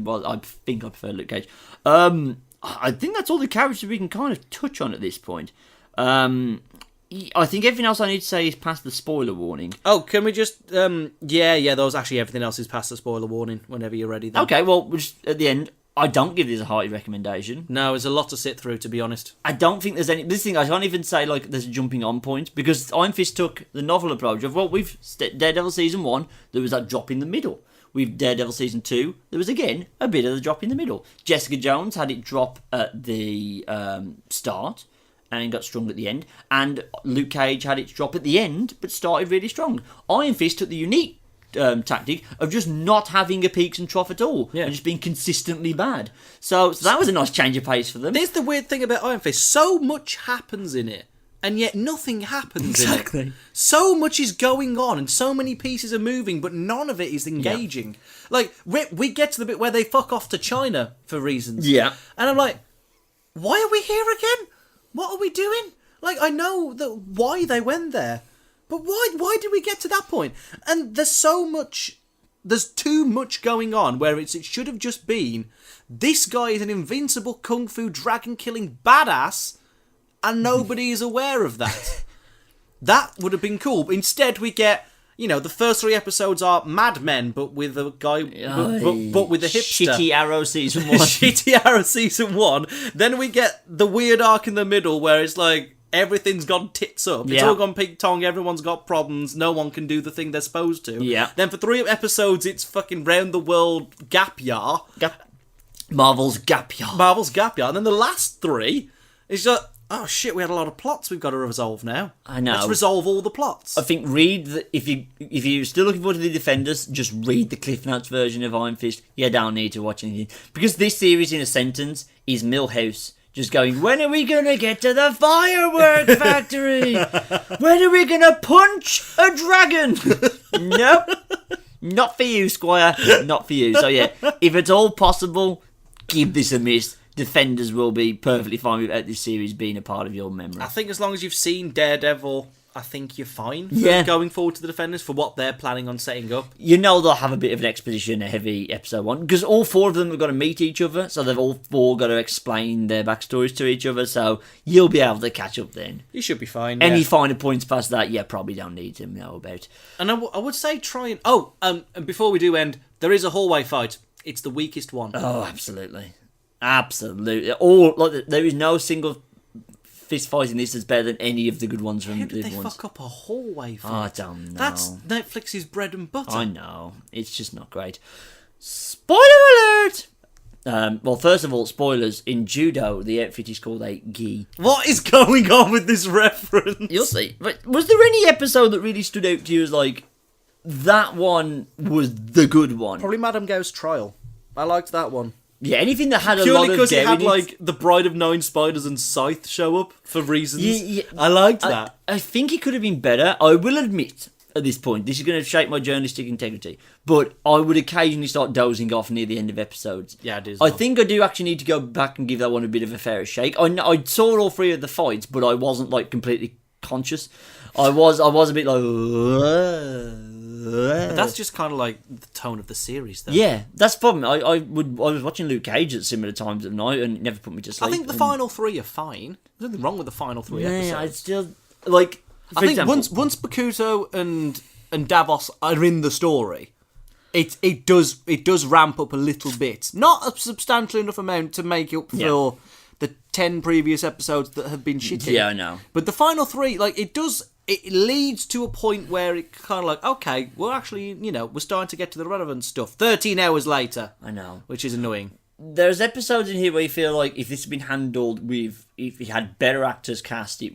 Speaker 2: think I prefer Luke Cage. I think that's all the characters we can kind of touch on at this point. I think everything else I need to say is past the spoiler warning.
Speaker 1: Oh, can we just... those actually everything else is past the spoiler warning whenever you're ready then.
Speaker 2: Okay, well, just at the end, I don't give this a hearty recommendation.
Speaker 1: No, there's a lot to sit through, to be honest.
Speaker 2: I don't think there's any... This thing, I can't even say, there's a jumping on point, because Iron Fist took the novel approach of, with Daredevil Season 1, there was that drop in the middle. With Daredevil Season 2, there was, again, a bit of the drop in the middle. Jessica Jones had it drop at the start, and got strong at the end. And Luke Cage had it drop at the end, but started really strong. Iron Fist took the unique tactic of just not having a peaks and trough at all, and just being consistently bad. So that was a nice change of pace for them.
Speaker 1: There's the weird thing about Iron Fist. So much happens in it, and yet nothing happens in it. So much is going on, and so many pieces are moving, but none of it is engaging. Like, we get to the bit where they fuck off to China for reasons.
Speaker 2: Yeah.
Speaker 1: And I'm like, why are we here again? What are we doing? Like, I know that why they went there, but why did we get to that point? And there's too much going on where it should have just been, this guy is an invincible kung fu dragon killing badass, and nobody is aware of that. That would have been cool. But instead we get, the first 3 episodes are Mad Men, but with a guy, but with a hipster.
Speaker 2: Shitty Arrow Season 1.
Speaker 1: Shitty Arrow Season 1. Then we get the weird arc in the middle where it's like, everything's gone tits up. It's all gone ping tong, everyone's got problems, no one can do the thing they're supposed to.
Speaker 2: Yeah.
Speaker 1: Then for 3 episodes, it's fucking round the world gap year.
Speaker 2: Marvel's gap year.
Speaker 1: And then the last 3, it's just, oh shit, we had a lot of plots we've got to resolve now.
Speaker 2: I know.
Speaker 1: Let's resolve all the plots.
Speaker 2: I think if you're still looking forward to the Defenders, just read the Cliff Notes version of Iron Fist. You don't need to watch anything, because this series in a sentence is Milhouse just going, when are we gonna get to the firework factory? When are we gonna punch a dragon? Nope, not for you, Squire. Not for you. So yeah, if it's all possible, give this a miss. Defenders will be perfectly fine without this series being a part of your memory.
Speaker 1: I think as long as you've seen Daredevil, I think you're fine for going forward to the Defenders for what they're planning on setting up.
Speaker 2: You know they'll have a bit of an exposition, a heavy episode 1, because all 4 of them have got to meet each other, so they've all 4 got to explain their backstories to each other, so you'll be able to catch up then.
Speaker 1: You should be fine.
Speaker 2: Any finer points past that, probably don't need to know about.
Speaker 1: And I would say try and... Oh, and before we do end, there is a hallway fight. It's the weakest one.
Speaker 2: Oh, absolutely. Absolutely. There is no single fist fight in this that's better than any of the good ones from the
Speaker 1: How did they
Speaker 2: ones.
Speaker 1: fuck up a hallway fight?
Speaker 2: Oh, I don't know.
Speaker 1: That's Netflix's bread and butter.
Speaker 2: I know. It's just not great. Spoiler alert! Well, first of all, spoilers. In judo, the outfit is called a gi.
Speaker 1: What is going on with this reference?
Speaker 2: You'll see. But was there any episode that really stood out to you as like, that one was the good one?
Speaker 1: Probably Madame Gao's trial. I liked that one.
Speaker 2: Yeah, anything that had a
Speaker 1: Purely
Speaker 2: lot of
Speaker 1: because it had
Speaker 2: in
Speaker 1: like the Bride of Nine Spiders and Scythe show up for reasons.
Speaker 2: Yeah,
Speaker 1: I liked that.
Speaker 2: I think it could have been better. I will admit, at this point, this is going to shake my journalistic integrity, but I would occasionally start dozing off near the end of episodes.
Speaker 1: Yeah, it is.
Speaker 2: I think I do actually need to go back and give that one a bit of a fair shake. I saw all 3 of the fights, but I wasn't like completely conscious. I was a bit like...
Speaker 1: But that's just kind of like the tone of the series, though.
Speaker 2: Yeah, that's the problem. I was watching Luke Cage at similar times of night, and it never put me to sleep.
Speaker 1: I think the final 3 are fine. There's nothing wrong with the final 3 episodes.
Speaker 2: Yeah, I still like.
Speaker 1: I think once Bakuto and Davos are in the story, it does ramp up a little bit, not a substantial enough amount to make up for the 10 previous episodes that have been shitty.
Speaker 2: Yeah, I know.
Speaker 1: But the final 3, like it leads to a point where it kind of like, okay, we're actually, we're starting to get to the relevant stuff. 13 hours later.
Speaker 2: I know.
Speaker 1: Which is annoying.
Speaker 2: There's episodes in here where you feel like if this had been handled with, if it had better actors cast, it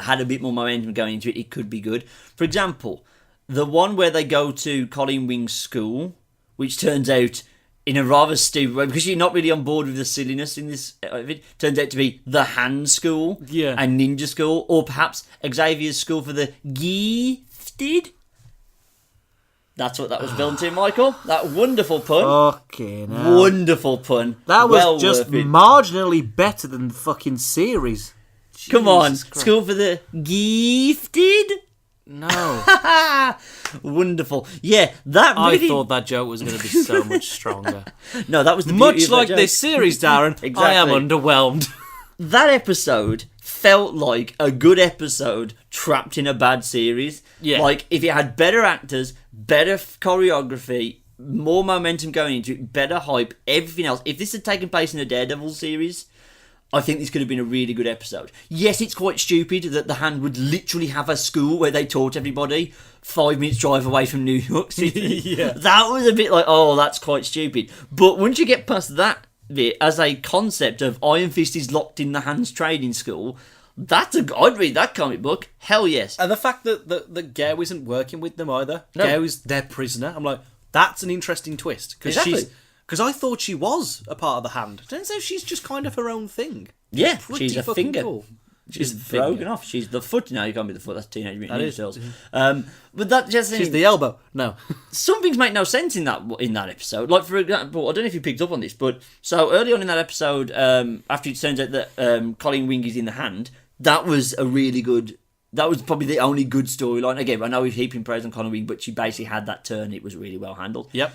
Speaker 2: had a bit more momentum going into it, it could be good. For example, the one where they go to Colleen Wing's school, which turns out in a rather stupid way, because you're not really on board with the silliness in this, it turns out to be the hand school and ninja school, or perhaps Xavier's school for the gifted. That's what that was filmed to, Michael. That wonderful pun.
Speaker 1: Fucking hell.
Speaker 2: Wonderful pun.
Speaker 1: That was
Speaker 2: well
Speaker 1: just marginally better than the fucking series.
Speaker 2: Come on,
Speaker 1: Jesus Christ.
Speaker 2: school for the gifted.
Speaker 1: No.
Speaker 2: Wonderful. Yeah, that really...
Speaker 1: I thought that joke was going to be so much stronger.
Speaker 2: No, that was the
Speaker 1: much
Speaker 2: beauty of
Speaker 1: like
Speaker 2: that
Speaker 1: this
Speaker 2: joke.
Speaker 1: series, Darren.
Speaker 2: Exactly.
Speaker 1: I am underwhelmed.
Speaker 2: That episode felt like a good episode trapped in a bad series.
Speaker 1: Yeah.
Speaker 2: Like, if it had better actors, better choreography, more momentum going into it, better hype, everything else. If this had taken place in a Daredevil series, I think this could have been a really good episode. Yes, it's quite stupid that the Hand would literally have a school where they taught everybody 5 minutes drive away from New York City.
Speaker 1: Yeah.
Speaker 2: That was a bit like, oh, that's quite stupid. But once you get past that bit as a concept of Iron Fist is locked in the Hand's training school, I'd read that comic book. Hell yes.
Speaker 1: And the fact that Gao isn't working with them either.
Speaker 2: No.
Speaker 1: Gao is their prisoner. I'm like, that's an interesting twist.
Speaker 2: Exactly.
Speaker 1: Because I thought she was a part of the Hand. Turns out she's just kind of her own thing.
Speaker 2: Yeah,
Speaker 1: Pretty
Speaker 2: she's a
Speaker 1: fucking
Speaker 2: finger.
Speaker 1: cool.
Speaker 2: She's broken off. She's the foot. No, you can't be the foot. That's Teenage Mutant
Speaker 1: That
Speaker 2: Ninja
Speaker 1: is.
Speaker 2: Turtles. But that just
Speaker 1: She's the elbow. No.
Speaker 2: some things make no sense in that episode. Like, for example, I don't know if you picked up on this, but so early on in that episode, after it turns out that Colleen Wing is in the Hand, that was a really good. That was probably the only good storyline. Again, I know we're heaping praise on Colleen Wing, but she basically had that turn. It was really well handled.
Speaker 1: Yep.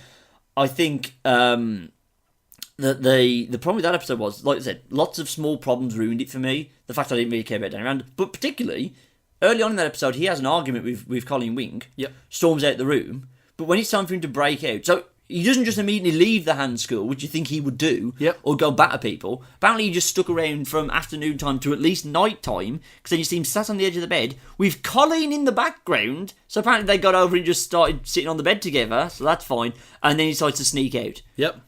Speaker 2: I think the problem with that episode was, like I said, lots of small problems ruined it for me. The fact I didn't really care about Darren Rand, but particularly early on in that episode, he has an argument with Colleen Wing.
Speaker 1: Yep.
Speaker 2: Storms out the room, but when it's time for him to break out, so he doesn't just immediately leave the Hand school, which you think he would do,
Speaker 1: Yep.
Speaker 2: or go batter people. Apparently, he just stuck around from afternoon time to at least night time, because then you see him sat on the edge of the bed with Colleen in the background. So apparently, they got over and just started sitting on the bed together. So that's fine. And then he decides to sneak out.
Speaker 1: Yep.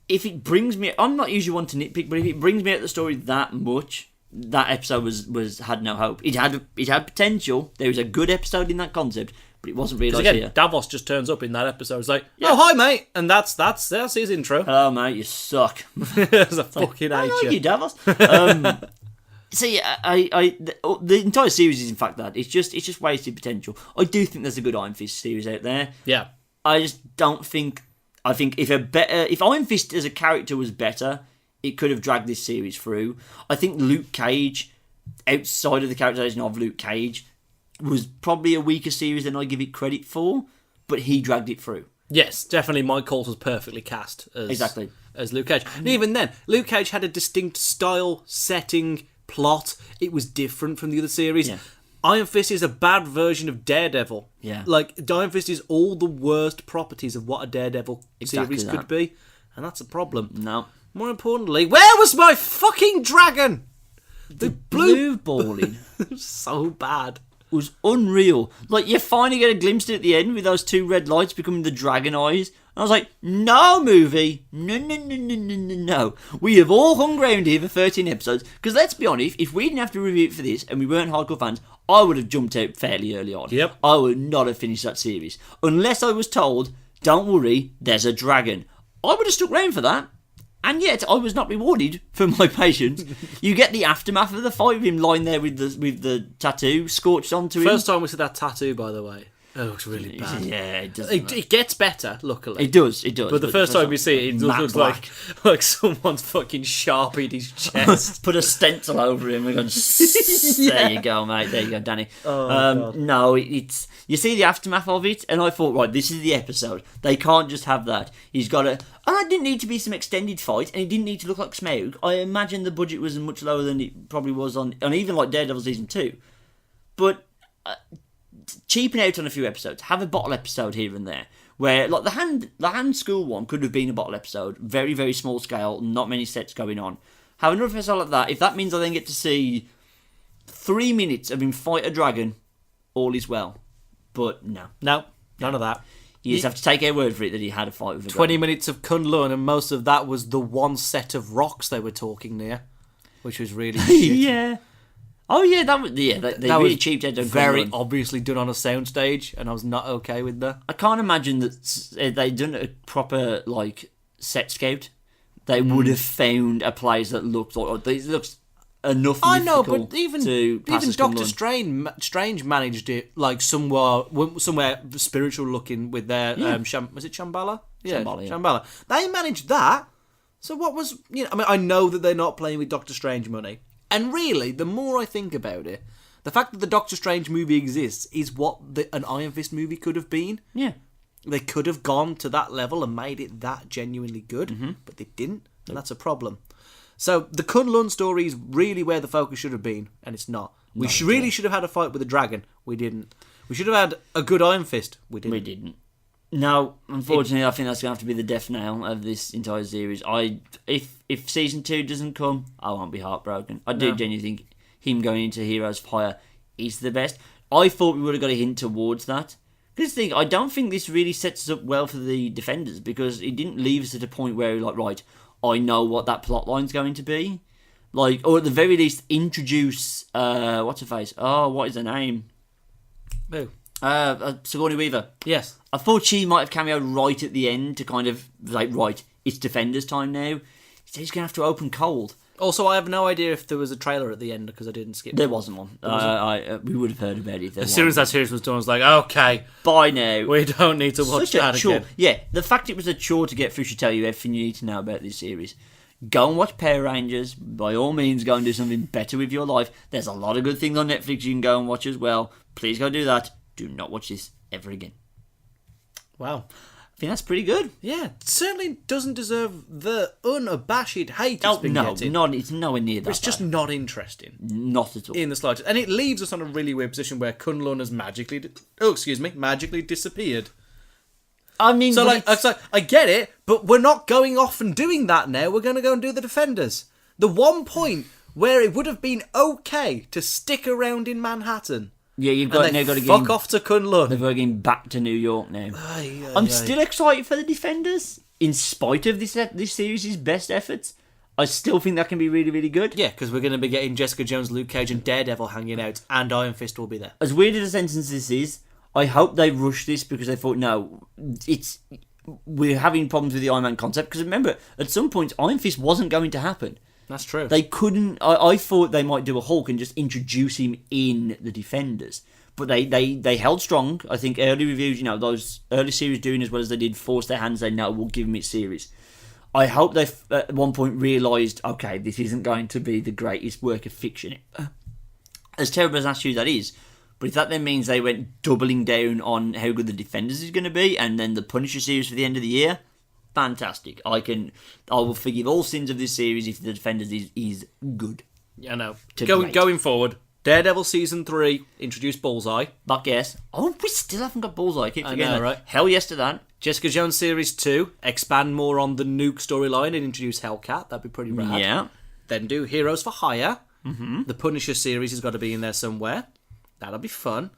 Speaker 2: If it brings me... I'm not usually one to nitpick, but if it brings me out the story that much, that episode was had no hope. It had potential. There was a good episode in that concept, but it wasn't realised
Speaker 1: Again,
Speaker 2: here.
Speaker 1: Davos just turns up in that episode. It's like, oh, hi, mate. And that's his intro.
Speaker 2: Hello, mate, you suck.
Speaker 1: It's a fucking
Speaker 2: I
Speaker 1: hate
Speaker 2: like
Speaker 1: you.
Speaker 2: you, Davos. So yeah, the entire series is in fact that it's just wasted potential. I do think there's a good Iron Fist series out there.
Speaker 1: Yeah.
Speaker 2: I just don't think. I think if Iron Fist as a character was better, it could have dragged this series through. I think Luke Cage, outside of the characterization of Luke Cage, was probably a weaker series than I give it credit for, but he dragged it through.
Speaker 1: Yes, definitely. Mike Colt was perfectly cast as Luke Cage. And even then, Luke Cage had a distinct style, setting, plot. It was different from the other series.
Speaker 2: Yeah.
Speaker 1: Iron Fist is a bad version of Daredevil.
Speaker 2: Yeah.
Speaker 1: Like, Iron Fist is all the worst properties of what a Daredevil
Speaker 2: Exactly
Speaker 1: series
Speaker 2: that.
Speaker 1: could be. And that's a problem.
Speaker 2: No.
Speaker 1: More importantly, where was my fucking dragon? The blue
Speaker 2: balling
Speaker 1: so bad.
Speaker 2: was unreal. Like, you finally get a glimpse at the end with those two red lights becoming the dragon eyes. And I was like, no, movie. No. We have all hung around here for 13 episodes. Because let's be honest, if we didn't have to review it for this and we weren't hardcore fans, I would have jumped out fairly early on.
Speaker 1: Yep.
Speaker 2: I would not have finished that series. Unless I was told, don't worry, there's a dragon. I would have stuck around for that. And yet, I was not rewarded for my patience. You get the aftermath of the fight with him lying there with the tattoo scorched onto him.
Speaker 1: First time we see that tattoo, by the way. It looks really bad.
Speaker 2: Yeah, it does.
Speaker 1: It gets better, luckily.
Speaker 2: It does.
Speaker 1: But the first time we see it, it
Speaker 2: matte
Speaker 1: looks
Speaker 2: black.
Speaker 1: like someone's fucking sharpied his chest.
Speaker 2: Put a stencil over him and gone, there you go, mate. There you go, Danny.
Speaker 1: God.
Speaker 2: No, it's... You see the aftermath of it, and I thought, right, this is the episode. They can't just have that. He's got to... And it didn't need to be some extended fight, and it didn't need to look like Smaug. I imagine the budget was much lower than it probably was on even like Daredevil Season 2. But... cheapen out on a few episodes. Have a bottle episode here and there, where like the hand school one could have been a bottle episode, very very small scale, not many sets going on. Have another episode like that. If that means I then get to see 3 minutes of him fight a dragon, all is well. But no,
Speaker 1: No, none of that.
Speaker 2: you just have to take our word for it that he had a fight with a
Speaker 1: 20
Speaker 2: dragon.
Speaker 1: minutes of Kunlun, and most of that was the one set of rocks they were talking near, which was really shit.
Speaker 2: Yeah. Oh yeah, that was they
Speaker 1: That
Speaker 2: really
Speaker 1: was
Speaker 2: cheaped out on
Speaker 1: very
Speaker 2: Kunlun.
Speaker 1: obviously done on a soundstage, and I was not okay with that.
Speaker 2: I can't imagine that they'd done a proper like set scout. They would have found a place that looked like this looks enough.
Speaker 1: I know,
Speaker 2: mythical
Speaker 1: but even
Speaker 2: to pass as
Speaker 1: Doctor
Speaker 2: Kunlun.
Speaker 1: Strange managed it like somewhere spiritual looking with their was it Shambhala?
Speaker 2: Shambhala, yeah.
Speaker 1: Shambhala. They managed that. So what was I mean, I know that they're not playing with Doctor Strange money, and really, the more I think about it, the fact that the Doctor Strange movie exists is what an Iron Fist movie could have been.
Speaker 2: Yeah.
Speaker 1: They could have gone to that level and made it that genuinely good, but they didn't, and that's a problem. So the Kunlun story is really where the focus should have been, and it's not. We really should have had a fight with a dragon. We didn't. We should have had a good Iron Fist. We didn't.
Speaker 2: We didn't. No, unfortunately, I think that's going to have to be the death nail of this entire series. If season 2 doesn't come, I won't be heartbroken. I do genuinely think him going into Heroes Fire is the best. I thought we would have got a hint towards that. Because I don't think this really sets us up well for the Defenders, because it didn't leave us at a point where we're like, right, I know what that plot line's going to be. Like, or at the very least, introduce, what's her face? Oh, what is her name?
Speaker 1: Who?
Speaker 2: Sigourney Weaver.
Speaker 1: Yes.
Speaker 2: I thought she might have cameoed right at the end to kind of, like, right, it's Defenders time now. He's going to have to open cold.
Speaker 1: Also, I have no idea if there was a trailer at the end because I didn't skip.
Speaker 2: There wasn't one. We would have heard about it if there
Speaker 1: As soon as that series was done, I was like, okay,
Speaker 2: by now.
Speaker 1: we don't need to watch
Speaker 2: Such a
Speaker 1: that
Speaker 2: chore.
Speaker 1: again.
Speaker 2: Yeah, the fact it was a chore to get through should tell you everything you need to know about this series. Go and watch Power Rangers. By all means, go and do something better with your life. There's a lot of good things on Netflix you can go and watch as well. Please go do that. Do not watch this ever again.
Speaker 1: Wow.
Speaker 2: I think that's pretty good.
Speaker 1: Yeah, certainly doesn't deserve the unabashed hate it's been getting.
Speaker 2: It's nowhere near that.
Speaker 1: It's just
Speaker 2: bad.
Speaker 1: not interesting
Speaker 2: Not at all.
Speaker 1: in the slightest. And it leaves us on a really weird position where Kunlun has magically disappeared.
Speaker 2: I mean,
Speaker 1: So,
Speaker 2: but
Speaker 1: like, I get it, but we're not going off and doing that now. We're going to go and do the Defenders. The one point where it would have been okay to stick around in Manhattan.
Speaker 2: yeah, you've
Speaker 1: And
Speaker 2: got
Speaker 1: they
Speaker 2: to
Speaker 1: fuck off to Kunlun.
Speaker 2: They're going back to New York now.
Speaker 1: Aye,
Speaker 2: I'm
Speaker 1: aye.
Speaker 2: still excited for the Defenders, in spite of this series' best efforts. I still think that can be really, really good.
Speaker 1: Yeah, because we're going to be getting Jessica Jones, Luke Cage, and Daredevil hanging out, and Iron Fist will be there.
Speaker 2: As weird as a sentence this is, I hope they rushed this because they thought, no, we're having problems with the Iron Man concept. Because remember, at some point, Iron Fist wasn't going to happen.
Speaker 1: That's true.
Speaker 2: They couldn't. I thought they might do a Hulk and just introduce him in the Defenders. But they held strong. I think early reviews, those early series doing as well as they did, forced their hands. They know we'll give them its series. I hope they at one point realised, okay, this isn't going to be the greatest work of fiction. As terrible as that is, but if that then means they went doubling down on how good the Defenders is going to be, and then the Punisher series for the end of the year, fantastic. I will forgive all sins of this series if the Defenders is good.
Speaker 1: I know. Going forward, Daredevil Season 3 introduced Bullseye.
Speaker 2: But yes. Oh, we still haven't got Bullseye. I keep forgetting that.
Speaker 1: Right?
Speaker 2: Hell yes to that.
Speaker 1: Jessica Jones Series 2, expand more on the Nuke storyline and introduce Hellcat. That'd be pretty rad.
Speaker 2: Yeah.
Speaker 1: Then do Heroes for Hire. Mm-hmm. The Punisher series has got to be in there somewhere. That'll be fun.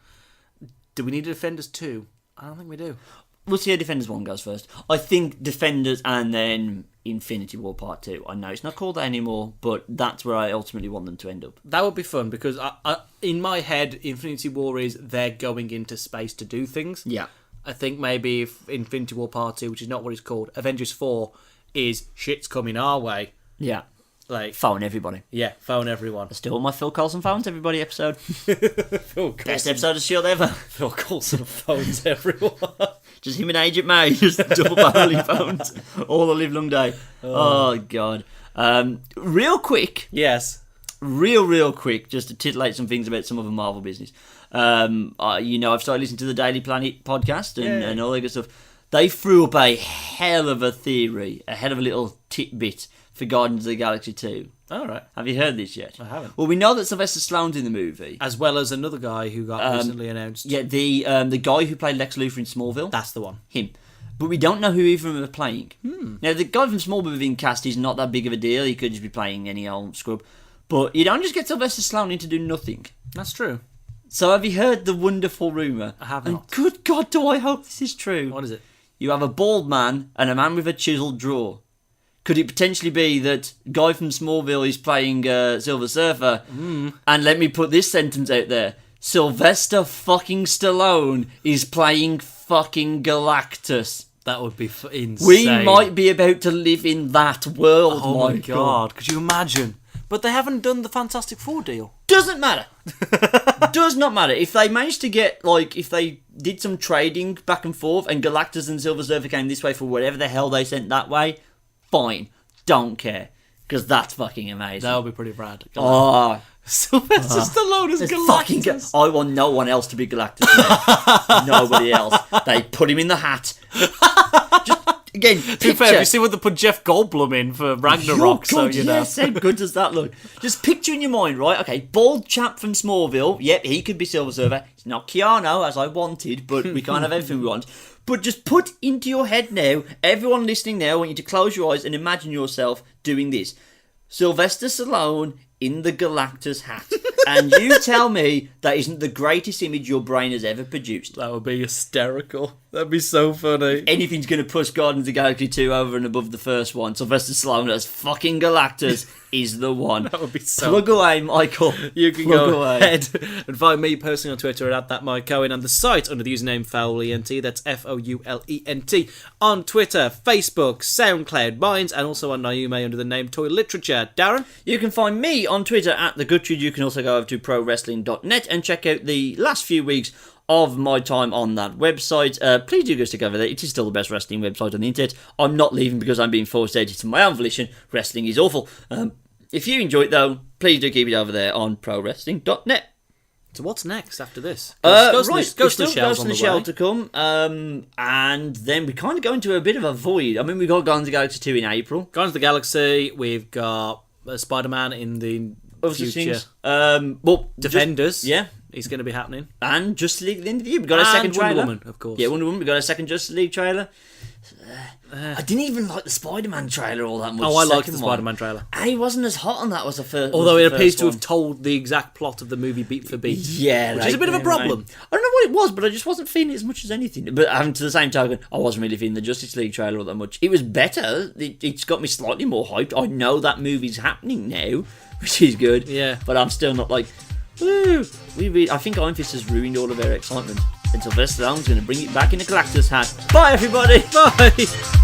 Speaker 1: Do we need a Defenders 2? I don't think we do.
Speaker 2: We'll see how Defenders 1 goes first. I think Defenders and then Infinity War Part 2. I know it's not called that anymore, but that's where I ultimately want them to end up.
Speaker 1: That would be fun because in my head, Infinity War is they're going into space to do things.
Speaker 2: Yeah.
Speaker 1: I think maybe if Infinity War Part 2, which is not what it's called, Avengers 4 is shit's coming our way.
Speaker 2: Yeah.
Speaker 1: Like
Speaker 2: phone everybody.
Speaker 1: Yeah, phone everyone.
Speaker 2: Still want my Phil Coulson phones everybody episode.
Speaker 1: Phil Coulson.
Speaker 2: Best episode of S.H.I.E.L.D. ever.
Speaker 1: Phil Coulson phones everyone.
Speaker 2: Just him and Agent May, just double barreling phones all the live long day. Oh God. Real quick.
Speaker 1: Yes.
Speaker 2: Real quick, just to titillate some things about some of the Marvel business. I've started listening to the Daily Planet podcast and all that good stuff. They threw up a hell of a theory, a hell of a little tidbit for Guardians of the Galaxy 2.
Speaker 1: All right.
Speaker 2: Have you heard this yet?
Speaker 1: I haven't.
Speaker 2: Well, we know that Sylvester Stallone's in the movie.
Speaker 1: As well as another guy who got recently announced.
Speaker 2: Yeah, the guy who played Lex Luthor in Smallville.
Speaker 1: That's the one.
Speaker 2: Him. But we don't know who either of them are playing. Now, the guy from Smallville being cast is not that big of a deal. He could just be playing any old scrub. But you don't just get Sylvester Stallone in to do nothing.
Speaker 1: That's true.
Speaker 2: So have you heard the wonderful rumour?
Speaker 1: I have not.
Speaker 2: And good God, do I hope this is true.
Speaker 1: What is it?
Speaker 2: You have a bald man and a man with a chiseled jaw. Could it potentially be that guy from Smallville is playing Silver Surfer? And let me put this sentence out there. Sylvester fucking Stallone is playing fucking Galactus.
Speaker 1: That would be insane.
Speaker 2: We might be about to live in that world,
Speaker 1: oh my God. Could you imagine? But they haven't done the Fantastic Four deal.
Speaker 2: Doesn't matter. Does not matter. If they managed to get, if they did some trading back and forth and Galactus and Silver Surfer came this way for whatever the hell they sent that way, fine. Don't care. Because that's fucking amazing.
Speaker 1: That would be pretty rad.
Speaker 2: Oh.
Speaker 1: Sylvester Stallone is Galactus.
Speaker 2: I want no one else to be Galactus now. Nobody else. They put him in the hat. Again,
Speaker 1: to be fair, you see what they put Jeff Goldblum in for Ragnarok, so you know.
Speaker 2: Yes, how good does that look? Just picture in your mind, right? Okay, bald chap from Smallville. Yep, he could be Silver Surfer. It's not Keanu, as I wanted, but we can't have everything we want. But just put into your head now, everyone listening now, I want you to close your eyes and imagine yourself doing this. Sylvester Stallone in the Galactus hat. And you tell me that isn't the greatest image your brain has ever produced.
Speaker 1: That would be hysterical. That'd be so funny.
Speaker 2: Anything's going to push Guardians of the Galaxy 2 over and above the first one. Sylvester Stallone as fucking Galactus is the one.
Speaker 1: That would be so
Speaker 2: Plug away, Michael.
Speaker 1: You can go ahead and find me personally on Twitter at @MikeCohen and the site under the username FoulENT. That's FOULENT. On Twitter, Facebook, SoundCloud, Minds, and also on Naume under the name Toy Literature. Darren?
Speaker 2: You can find me on Twitter at TheGutrid. You can also go over to ProWrestling.net and check out the last few weeks of my time on that website. Please do go stick over there. It is still the best wrestling website on the internet. I'm not leaving because I'm being forced out to my own volition. Wrestling is awful. If you enjoy it though, please do keep it over there on ProWrestling.net.
Speaker 1: So what's next after this?
Speaker 2: Ghost
Speaker 1: in the
Speaker 2: Shell to come, and then we kind of go into a bit of a void. I mean, we've got Guardians of the Galaxy 2 in April.
Speaker 1: Guardians of the Galaxy, we've got Spider-Man in the future.
Speaker 2: Defenders.
Speaker 1: is going to be happening.
Speaker 2: And Justice League at the end of the year. We got a second
Speaker 1: And
Speaker 2: trailer.
Speaker 1: Wonder Woman, of course.
Speaker 2: Yeah, Wonder Woman. We got a second Justice League trailer. I didn't even like the Spider-Man trailer all that much.
Speaker 1: Oh, I liked the
Speaker 2: second one.
Speaker 1: Spider-Man trailer.
Speaker 2: He wasn't as hot on that was the first.
Speaker 1: Although
Speaker 2: was
Speaker 1: it
Speaker 2: the
Speaker 1: appears
Speaker 2: first
Speaker 1: to
Speaker 2: one.
Speaker 1: have told the exact plot of the movie beat for beat.
Speaker 2: Yeah,
Speaker 1: which is a bit of a problem.
Speaker 2: Right. I don't know what it was, but I just wasn't feeling it as much as anything. But to the same token, I wasn't really feeling the Justice League trailer all that much. It was better. It's got me slightly more hyped. I know that movie's happening now, which is good.
Speaker 1: Yeah.
Speaker 2: But I'm still not like, woo! I think Iron Fist has ruined all of their excitement. And Sylvester Stallone's going to bring it back in a collector's hat. Bye, everybody!
Speaker 1: Bye!